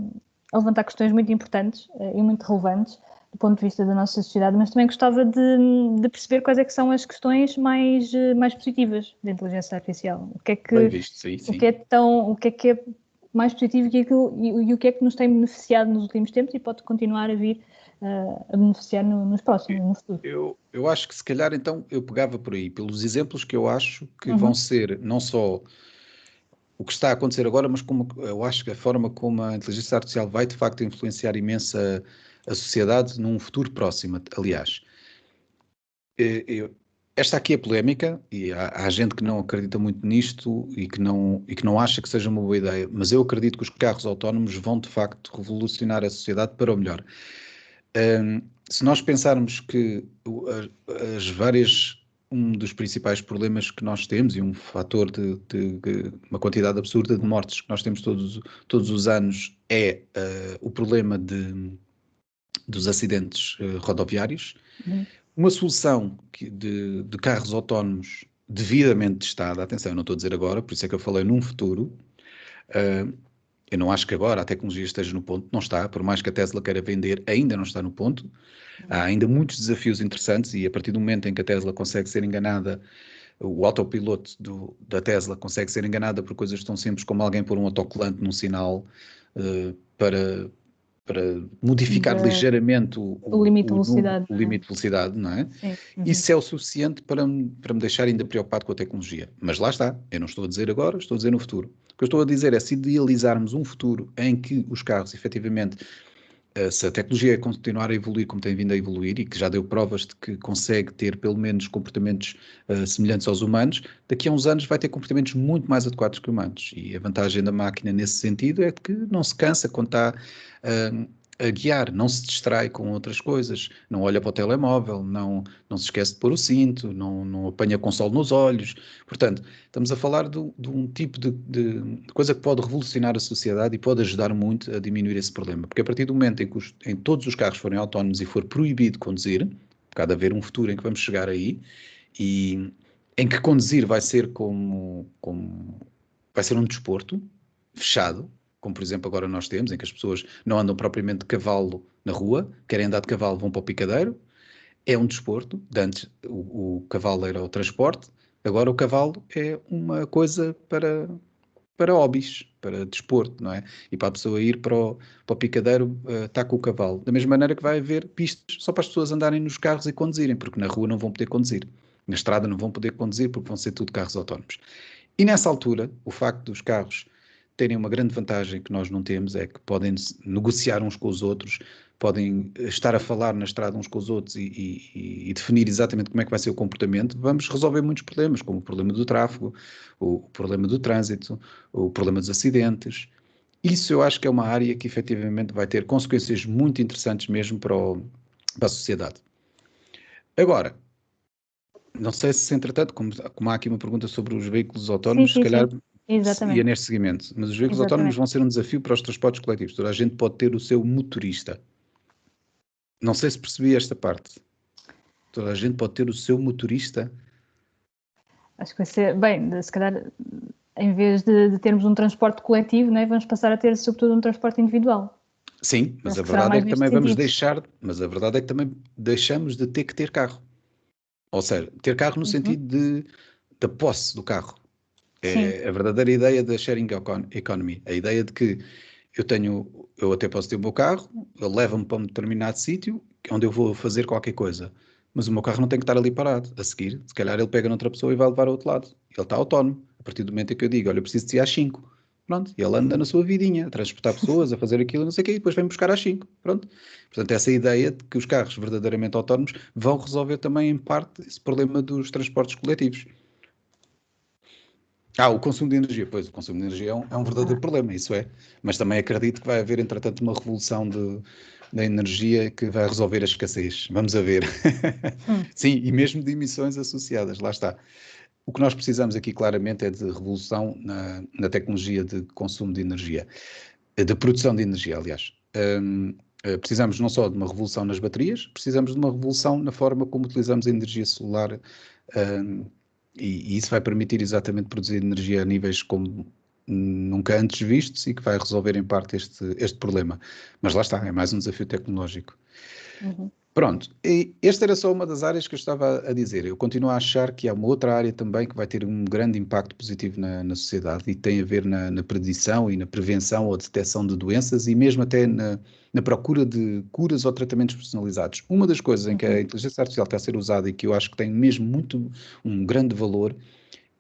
levantar questões muito importantes e muito relevantes do ponto de vista da nossa sociedade, mas também gostava de perceber quais é que são as questões mais positivas da inteligência artificial. O que é que, bem visto, sim. O que é mais positivo e o que é que nos tem beneficiado nos últimos tempos e pode continuar a vir a beneficiar nos próximos, no futuro. Eu acho que se calhar então eu pegava por aí, pelos exemplos que eu acho que vão ser não só o que está a acontecer agora, mas como eu acho que a forma como a inteligência artificial vai de facto influenciar imenso a sociedade num futuro próximo, aliás. Esta aqui é polémica e há gente que não acredita muito nisto e que não acha que seja uma boa ideia, mas eu acredito que os carros autónomos vão de facto revolucionar a sociedade para o melhor. Se nós pensarmos que um dos principais problemas que nós temos e um fator de uma quantidade absurda de mortes que nós temos todos os anos é o problema dos acidentes rodoviários, uma solução de carros autónomos devidamente testada, atenção, eu não estou a dizer agora, por isso é que eu falei num futuro. Eu não acho que agora a tecnologia esteja no ponto, não está, por mais que a Tesla queira vender, ainda não está no ponto. Há ainda muitos desafios interessantes e a partir do momento em que a Tesla consegue ser enganada, o autopiloto da Tesla consegue ser enganada por coisas tão simples como alguém pôr um autocolante num sinal para modificar ligeiramente o limite de velocidade. O limite de velocidade, não é? Sim. Isso é o suficiente para me deixar ainda preocupado com a tecnologia. Mas lá está, eu não estou a dizer agora, estou a dizer no futuro. O que eu estou a dizer é, se idealizarmos um futuro em que os carros, efetivamente, se a tecnologia continuar a evoluir como tem vindo a evoluir e que já deu provas de que consegue ter pelo menos comportamentos semelhantes aos humanos, daqui a uns anos vai ter comportamentos muito mais adequados que humanos. E a vantagem da máquina nesse sentido é que não se cansa quando está a guiar, não se distrai com outras coisas, não olha para o telemóvel, não se esquece de pôr o cinto, não apanha com sol nos olhos. Portanto, estamos a falar de um tipo de coisa que pode revolucionar a sociedade e pode ajudar muito a diminuir esse problema. Porque a partir do momento em todos os carros forem autónomos e for proibido conduzir, porque há de haver um futuro em que vamos chegar aí, e em que conduzir vai ser vai ser um desporto fechado, como por exemplo agora nós temos, em que as pessoas não andam propriamente de cavalo na rua, querem andar de cavalo, vão para o picadeiro, é um desporto. De antes o cavalo era o transporte, agora o cavalo é uma coisa para hobbies, para desporto, não é? E para a pessoa ir para o picadeiro, está com o cavalo. Da mesma maneira que vai haver pistas só para as pessoas andarem nos carros e conduzirem, porque na rua não vão poder conduzir. Na estrada não vão poder conduzir porque vão ser tudo carros autónomos. E nessa altura, o facto dos carros terem uma grande vantagem que nós não temos é que podem negociar uns com os outros, podem estar a falar na estrada uns com os outros e definir exatamente como é que vai ser o comportamento. Vamos resolver muitos problemas, como o problema do tráfego, o problema do trânsito, o problema dos acidentes. Isso eu acho que é uma área que efetivamente vai ter consequências muito interessantes mesmo para a sociedade. Agora, não sei se entretanto, como há aqui uma pergunta sobre os veículos autónomos, se calhar ia neste seguimento, mas os veículos autónomos vão ser um desafio para os transportes coletivos. Toda a gente pode ter o seu motorista. Não sei se percebi esta parte. Toda a gente pode ter o seu motorista. Acho que vai ser, bem, se calhar, em vez de termos um transporte coletivo, né, vamos passar a ter sobretudo um transporte individual. Sim, mas a verdade é que também vamos deixar, mas a verdade é que também deixamos de ter que ter carro. Ou seja, ter carro no sentido da posse do carro. É a verdadeira ideia da sharing economy. A ideia de que eu até posso ter o meu carro, ele leva-me para um determinado sítio onde eu vou fazer qualquer coisa. Mas o meu carro não tem que estar ali parado. A seguir, se calhar ele pega noutra pessoa e vai levar ao outro lado. Ele está autónomo. A partir do momento em que eu digo, olha, eu preciso de ir às 5. Pronto. E ele anda na sua vidinha, a transportar pessoas, a fazer aquilo, não sei o quê, e depois vem buscar às 5. Pronto. Portanto, essa ideia de que os carros verdadeiramente autónomos vão resolver também, em parte, esse problema dos transportes coletivos. O consumo de energia. Pois, o consumo de energia é um verdadeiro problema, isso é. Mas também acredito que vai haver, entretanto, uma revolução da energia que vai resolver a escassez. Vamos a ver. Sim, e mesmo de emissões associadas, lá está. O que nós precisamos aqui claramente é de revolução na tecnologia de consumo de energia, de produção de energia, aliás. Precisamos não só de uma revolução nas baterias, precisamos de uma revolução na forma como utilizamos a energia solar, e isso vai permitir exatamente produzir energia a níveis como nunca antes vistos e que vai resolver em parte este problema. Mas lá está, é mais um desafio tecnológico. Pronto, e esta era só uma das áreas que eu estava a dizer. Eu continuo a achar que há uma outra área também que vai ter um grande impacto positivo na sociedade e tem a ver na predição e na prevenção ou detecção de doenças e mesmo até na procura de curas ou tratamentos personalizados. Uma das coisas em que a inteligência artificial está a ser usada e que eu acho que tem mesmo um grande valor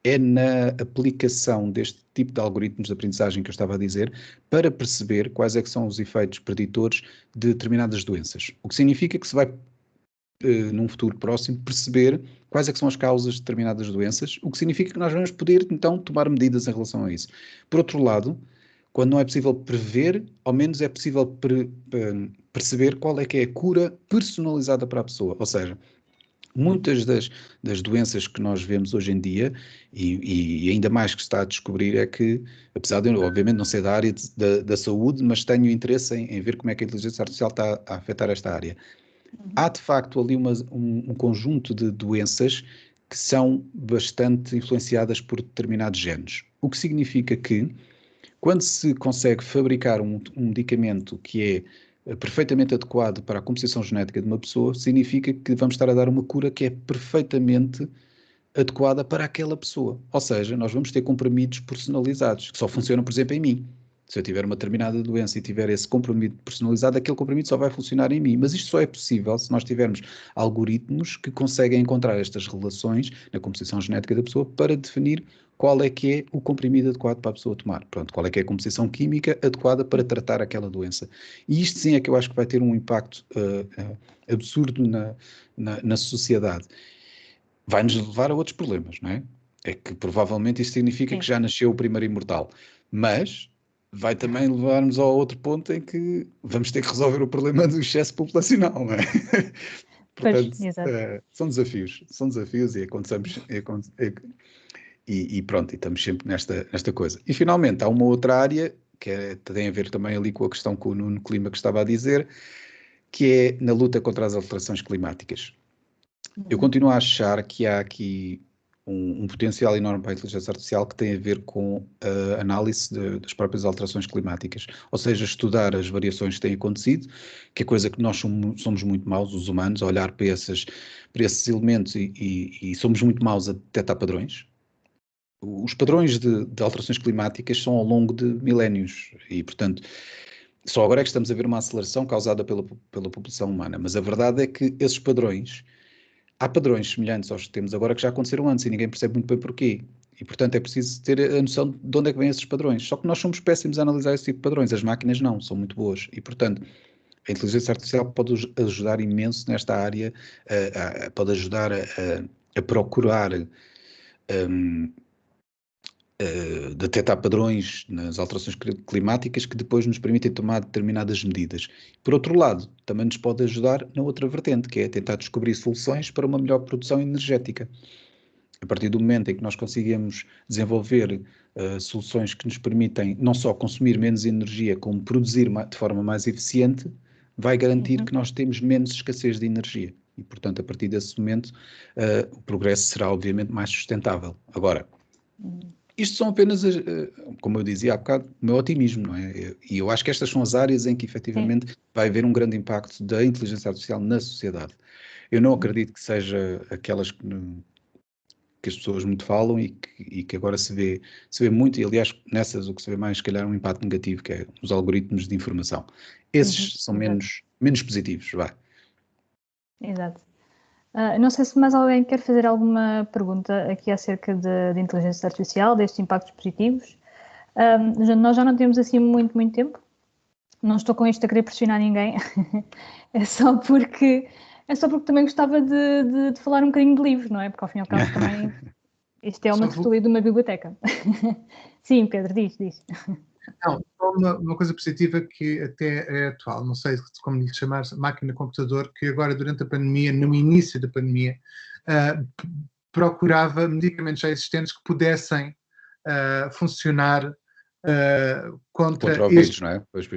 é na aplicação deste tipo de algoritmos de aprendizagem que eu estava a dizer para perceber quais é que são os efeitos preditores de determinadas doenças. O que significa que se vai, num futuro próximo, perceber quais é que são as causas de determinadas doenças, o que significa que nós vamos poder, então, tomar medidas em relação a isso. Por outro lado, quando não é possível prever, ao menos é possível perceber qual é que é a cura personalizada para a pessoa. Ou seja, muitas das doenças que nós vemos hoje em dia, e ainda mais que se está a descobrir, é que, apesar de eu, obviamente, não ser da área da saúde, mas tenho interesse em ver como é que a inteligência artificial está a afetar esta área. Há, de facto, ali um conjunto de doenças que são bastante influenciadas por determinados genes. O que significa que, quando se consegue fabricar um medicamento que é perfeitamente adequado para a composição genética de uma pessoa, significa que vamos estar a dar uma cura que é perfeitamente adequada para aquela pessoa. Ou seja, nós vamos ter comprimidos personalizados, que só funcionam, por exemplo, em mim. Se eu tiver uma determinada doença e tiver esse comprimido personalizado, aquele comprimido só vai funcionar em mim. Mas isto só é possível se nós tivermos algoritmos que conseguem encontrar estas relações na composição genética da pessoa para definir qual é que é o comprimido adequado para a pessoa tomar. Pronto, qual é que é a composição química adequada para tratar aquela doença. E isto sim é que eu acho que vai ter um impacto absurdo na sociedade. Vai-nos levar a outros problemas, não é? É que provavelmente isso significa que já nasceu o primeiro imortal. Mas vai também levar-nos ao outro ponto em que vamos ter que resolver o problema do excesso populacional, não é? Portanto, Pois, exato. são desafios e pronto, e estamos sempre nesta coisa. E finalmente, há uma outra área que tem a ver também ali com a questão que o Nuno Clima que estava a dizer, que é na luta contra as alterações climáticas. Eu continuo a achar que há aqui um potencial enorme para a inteligência artificial que tem a ver com a análise das próprias alterações climáticas, ou seja, estudar as variações que têm acontecido, que é coisa que nós somos muito maus, os humanos, a olhar para esses elementos e somos muito maus a detectar padrões. Os padrões de alterações climáticas são ao longo de milénios e, portanto, só agora é que estamos a ver uma aceleração causada pela população humana, mas a verdade é que esses padrões, há padrões semelhantes aos que temos agora que já aconteceram antes e ninguém percebe muito bem porquê. E, portanto, é preciso ter a noção de onde é que vêm esses padrões. Só que nós somos péssimos a analisar esse tipo de padrões. As máquinas não, são muito boas. E, portanto, a inteligência artificial pode ajudar imenso nesta área, pode ajudar a procurar detectar padrões nas alterações climáticas que depois nos permitem tomar determinadas medidas. Por outro lado, também nos pode ajudar na outra vertente, que é tentar descobrir soluções para uma melhor produção energética. A partir do momento em que nós conseguimos desenvolver soluções que nos permitem não só consumir menos energia, como produzir de forma mais eficiente, vai garantir que nós temos menos escassez de energia. E, portanto, a partir desse momento, o progresso será, obviamente, mais sustentável. Agora, isto são apenas, como eu dizia há bocado, o meu otimismo, não é? E eu acho que estas são as áreas em que, efetivamente, vai haver um grande impacto da inteligência artificial na sociedade. Eu não acredito que seja aquelas que as pessoas muito falam e que agora se vê muito, e aliás, nessas o que se vê mais, se calhar, é um impacto negativo, que é os algoritmos de informação. Esses são menos positivos, vá. Exato. Não sei se mais alguém quer fazer alguma pergunta aqui acerca de inteligência artificial, destes impactos positivos. Nós já não temos assim muito tempo. Não estou com isto a querer pressionar ninguém. É só porque também gostava de falar um bocadinho de livros, não é? Porque ao fim e ao cabo também isto é uma tertúlia de uma biblioteca. Sim, Pedro, diz. Não, só uma coisa positiva que até é atual, não sei como lhe chamar, máquina-computador, que agora durante a pandemia, no início da pandemia, procurava medicamentos já existentes que pudessem funcionar contra o vírus, não é? Pois.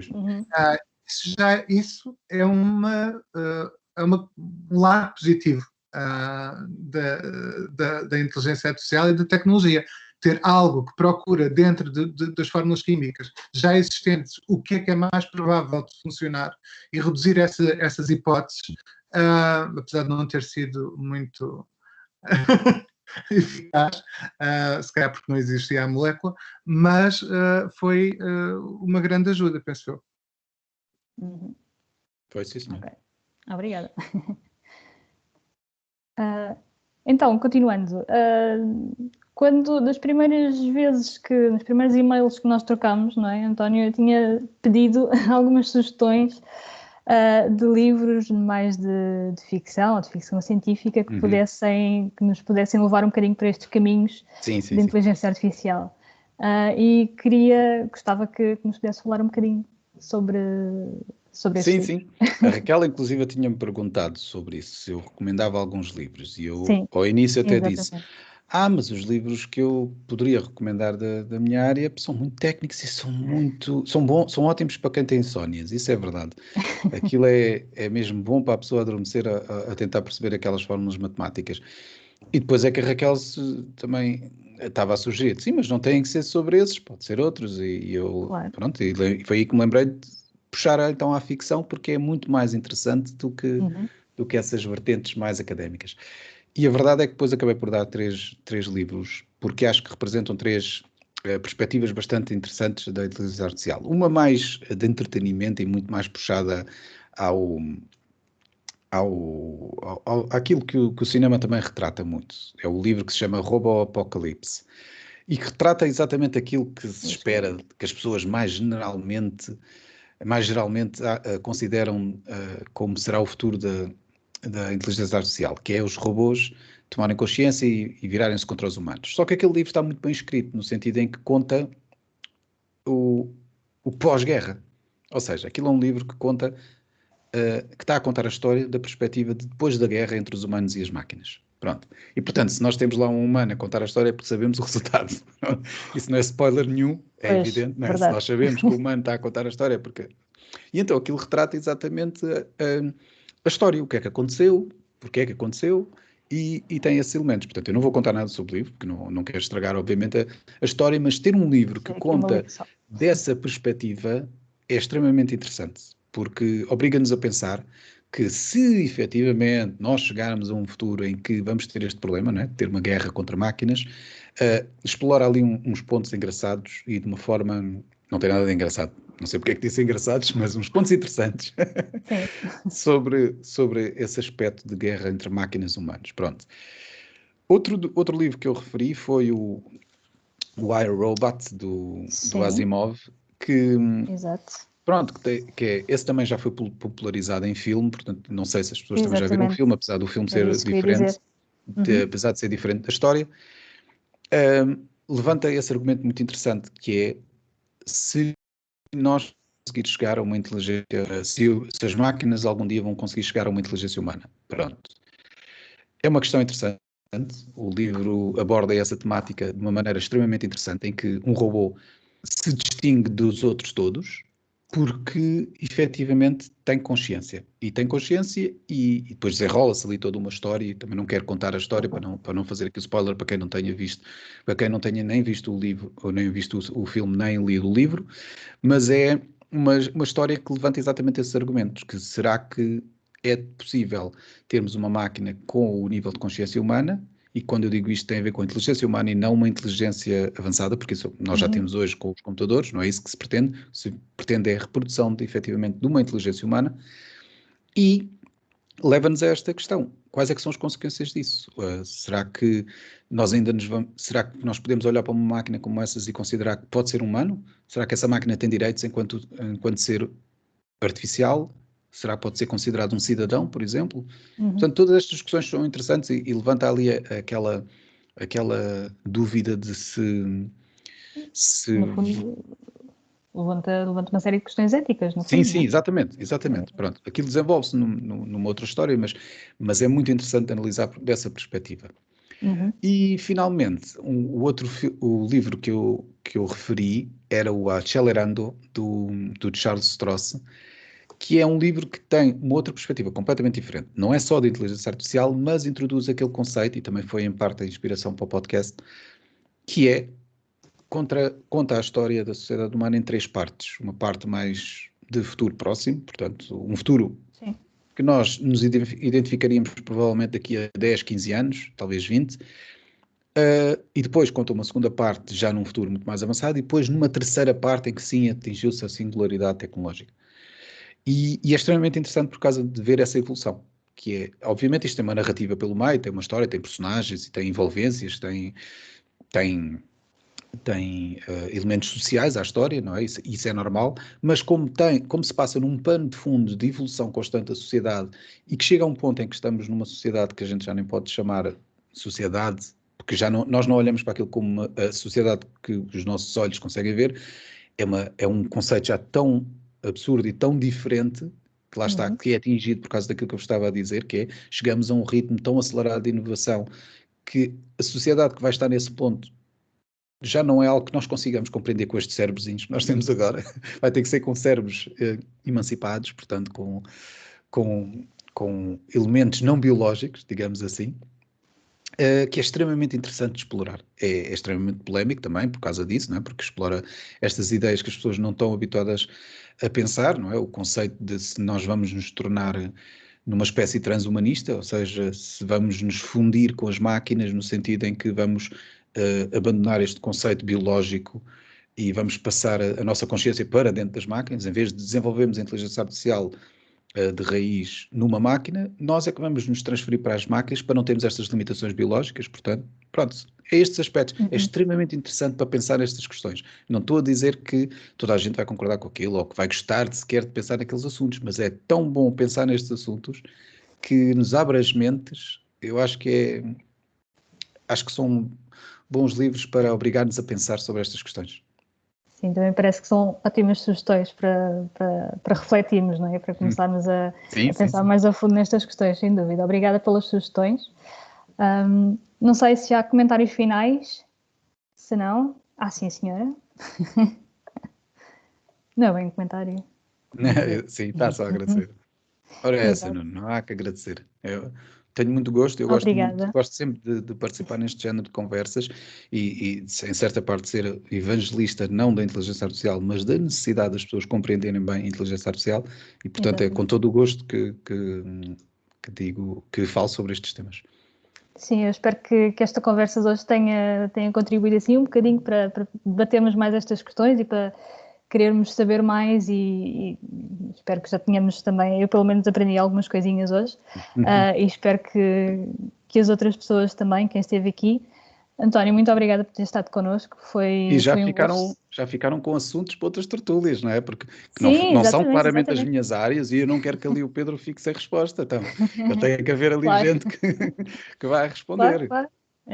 Isso é um lado positivo da inteligência artificial e da tecnologia. Ter algo que procura dentro das fórmulas químicas já existentes o que é mais provável de funcionar e reduzir essas hipóteses, apesar de não ter sido muito eficaz, se calhar porque não existia a molécula, mas foi uma grande ajuda, penso eu. Foi, sim, senhor. Okay. Obrigada. Então, continuando, quando das primeiras vezes nos primeiros e-mails que nós trocámos, não é, António, eu tinha pedido algumas sugestões de livros mais de ficção ou de ficção científica que nos pudessem levar um bocadinho para estes caminhos de inteligência artificial. E gostava que nos pudesse falar um bocadinho sobre esses livros. Sim. A Raquel, inclusive, tinha-me perguntado sobre isso, se eu recomendava alguns livros. E eu, ao início, até disse: mas os livros que eu poderia recomendar da minha área são muito técnicos e são ótimos para quem tem insónias, isso é verdade. Aquilo é mesmo bom para a pessoa adormecer a tentar perceber aquelas fórmulas matemáticas. E depois é que a Raquel também estava a sugerir: sim, mas não têm que ser sobre esses, pode ser outros. E eu, pronto, e foi aí que me lembrei de puxar então à ficção, porque é muito mais interessante do que essas vertentes mais académicas. E a verdade é que depois acabei por dar três livros, porque acho que representam três perspectivas bastante interessantes da inteligência artificial. Uma mais de entretenimento e muito mais puxada àquilo que o cinema também retrata muito. É o livro que se chama Robo-Apocalipse e que retrata exatamente aquilo que se espera, que as pessoas mais geralmente consideram como será o futuro da inteligência artificial, que é os robôs tomarem consciência e virarem-se contra os humanos. Só que aquele livro está muito bem escrito, no sentido em que conta o pós-guerra. Ou seja, aquilo é um livro que conta, que está a contar a história da perspectiva de depois da guerra entre os humanos e as máquinas. Pronto. E, portanto, se nós temos lá um humano a contar a história é porque sabemos o resultado. Isso não é spoiler nenhum, é Pois, evidente, não é? Se verdade. nós sabemos que o humano está a contar a história é porque... E então aquilo retrata exatamente a história, o que é que aconteceu, porque é que aconteceu, e tem esses elementos. Portanto, eu não vou contar nada sobre o livro, porque não quero estragar, obviamente, a história, mas ter um livro que Aqui é uma conta lição. dessa perspectiva é extremamente interessante, porque obriga-nos a pensar que se efetivamente nós chegarmos a um futuro em que vamos ter este problema, não é? Ter uma guerra contra máquinas, explora ali uns pontos engraçados e de uma forma, não tem nada de engraçado, não sei porque é que disse engraçados, mas uns pontos interessantes sobre esse aspecto de guerra entre máquinas e humanos. Pronto. Outro livro que eu referi foi o I, Robot, do Asimov, que... Exato. Pronto, esse também já foi popularizado em filme, portanto, não sei se as pessoas também já viram o filme, apesar do filme ser diferente, apesar de ser diferente da história. Levanta esse argumento muito interessante, que é, se nós conseguir chegar a uma inteligência, se as máquinas algum dia vão conseguir chegar a uma inteligência humana. Pronto. É uma questão interessante. O livro aborda essa temática de uma maneira extremamente interessante, em que um robô se distingue dos outros todos, porque efetivamente tem consciência. E tem consciência e depois desenrola-se ali toda uma história, e também não quero contar a história para não fazer aqui spoiler para quem não tenha visto, para quem não tenha nem visto o livro, ou nem visto o filme, nem lido o livro, mas é uma história que levanta exatamente esses argumentos, que será que é possível termos uma máquina com o nível de consciência humana, e quando eu digo isto tem a ver com a inteligência humana e não uma inteligência avançada, porque isso nós já temos hoje com os computadores, não é isso que se pretende é a reprodução efetivamente de uma inteligência humana, e leva-nos a esta questão, quais é que são as consequências disso? Será que será que nós podemos olhar para uma máquina como essas e considerar que pode ser humano? Será que essa máquina tem direitos enquanto ser artificial? Será que pode ser considerado um cidadão, por exemplo? Portanto, todas estas discussões são interessantes e levanta ali aquela dúvida de se... No fundo, levanta uma série de questões éticas, no fundo. Sim, exatamente. Pronto, aquilo desenvolve-se numa outra história, mas é muito interessante analisar dessa perspectiva. E, finalmente, o livro que eu referi era o Accelerando, do Charles Stross, que é um livro que tem uma outra perspectiva completamente diferente. Não é só de inteligência artificial, mas introduz aquele conceito, e também foi em parte a inspiração para o podcast, que é, conta a história da sociedade humana em 3 partes. Uma parte mais de futuro próximo, portanto, um futuro que nós nos identificaríamos provavelmente daqui a 10, 15 anos, talvez 20, e depois conta uma segunda parte já num futuro muito mais avançado, e depois numa terceira parte em que sim atingiu-se a singularidade tecnológica. E é extremamente interessante por causa de ver essa evolução, que é, obviamente isto tem uma narrativa pelo meio, tem uma história, tem personagens, tem envolvências, tem elementos sociais à história, não é? Isso é normal, mas como se passa num pano de fundo de evolução constante da sociedade e que chega a um ponto em que estamos numa sociedade que a gente já nem pode chamar sociedade, porque nós não olhamos para aquilo como a sociedade que os nossos olhos conseguem ver, é um conceito já tão absurdo e tão diferente, que lá está, que é atingido por causa daquilo que eu estava a dizer, que é, chegamos a um ritmo tão acelerado de inovação que a sociedade que vai estar nesse ponto já não é algo que nós consigamos compreender com estes cérebrozinhos que nós temos agora. Vai ter que ser com cérebros emancipados, portanto, com elementos não biológicos, digamos assim, que é extremamente interessante de explorar. É extremamente polémico também por causa disso, não é? Porque explora estas ideias que as pessoas não estão habituadas a pensar, não é? O conceito de se nós vamos nos tornar numa espécie transhumanista, ou seja, se vamos nos fundir com as máquinas no sentido em que vamos abandonar este conceito biológico e vamos passar a nossa consciência para dentro das máquinas, em vez de desenvolvermos a inteligência artificial de raiz numa máquina, nós é que vamos nos transferir para as máquinas para não termos estas limitações biológicas, portanto, pronto, é estes aspectos. É extremamente interessante para pensar nestas questões. Não estou a dizer que toda a gente vai concordar com aquilo ou que vai gostar sequer de pensar naqueles assuntos, mas é tão bom pensar nestes assuntos que nos abre as mentes. Eu acho que são bons livros para obrigar-nos a pensar sobre estas questões. Sim, também parece que são ótimas sugestões para refletirmos, não é? Para começarmos a pensar mais a fundo nestas questões, sem dúvida. Obrigada pelas sugestões. Não sei se há comentários finais. Se não... sim, senhora. Não é bem comentário. Sim, está só a agradecer. Ora, é essa, não há que agradecer. Eu tenho muito gosto, eu gosto sempre de participar neste género de conversas e em certa parte ser evangelista, não da inteligência artificial, mas da necessidade das pessoas compreenderem bem a inteligência artificial e, portanto, é com todo o gosto que digo, que falo sobre estes temas. Sim, eu espero que esta conversa de hoje tenha contribuído assim um bocadinho para debatermos mais estas questões e para querermos saber mais e espero que já tenhamos também, eu pelo menos aprendi algumas coisinhas hoje e espero que as outras pessoas também, quem esteve aqui. António, muito obrigada por ter estado connosco. E já ficaram com assuntos para outras tertúlias, não é? Porque sim, não são claramente as minhas áreas e eu não quero que ali o Pedro fique sem resposta. Então, eu tenho que haver ali gente que vai responder. Claro.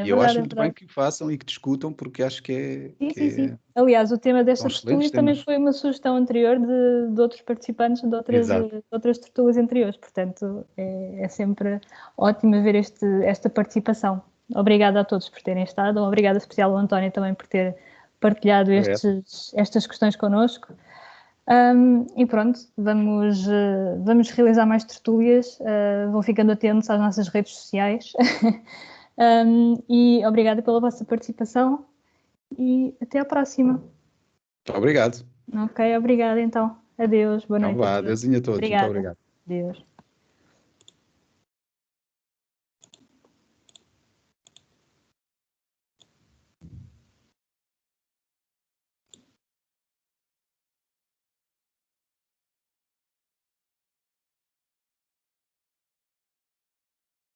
E eu acho muito bem que façam e que discutam, porque acho que é... Sim. Aliás, o tema desta tertúlia também foi uma sugestão anterior de outros participantes de outras tertúlias anteriores. Portanto, é sempre ótimo ver esta participação. Obrigada a todos por terem estado. Obrigada especial ao António também por ter partilhado estas questões connosco. E pronto, vamos realizar mais tertúlias. Vão ficando atentos às nossas redes sociais. E obrigada pela vossa participação e até à próxima. Muito obrigado. Ok, obrigada então. Adeus, boa noite. Então vá, adeusinho a todos. Obrigada. Muito obrigado. Adeus.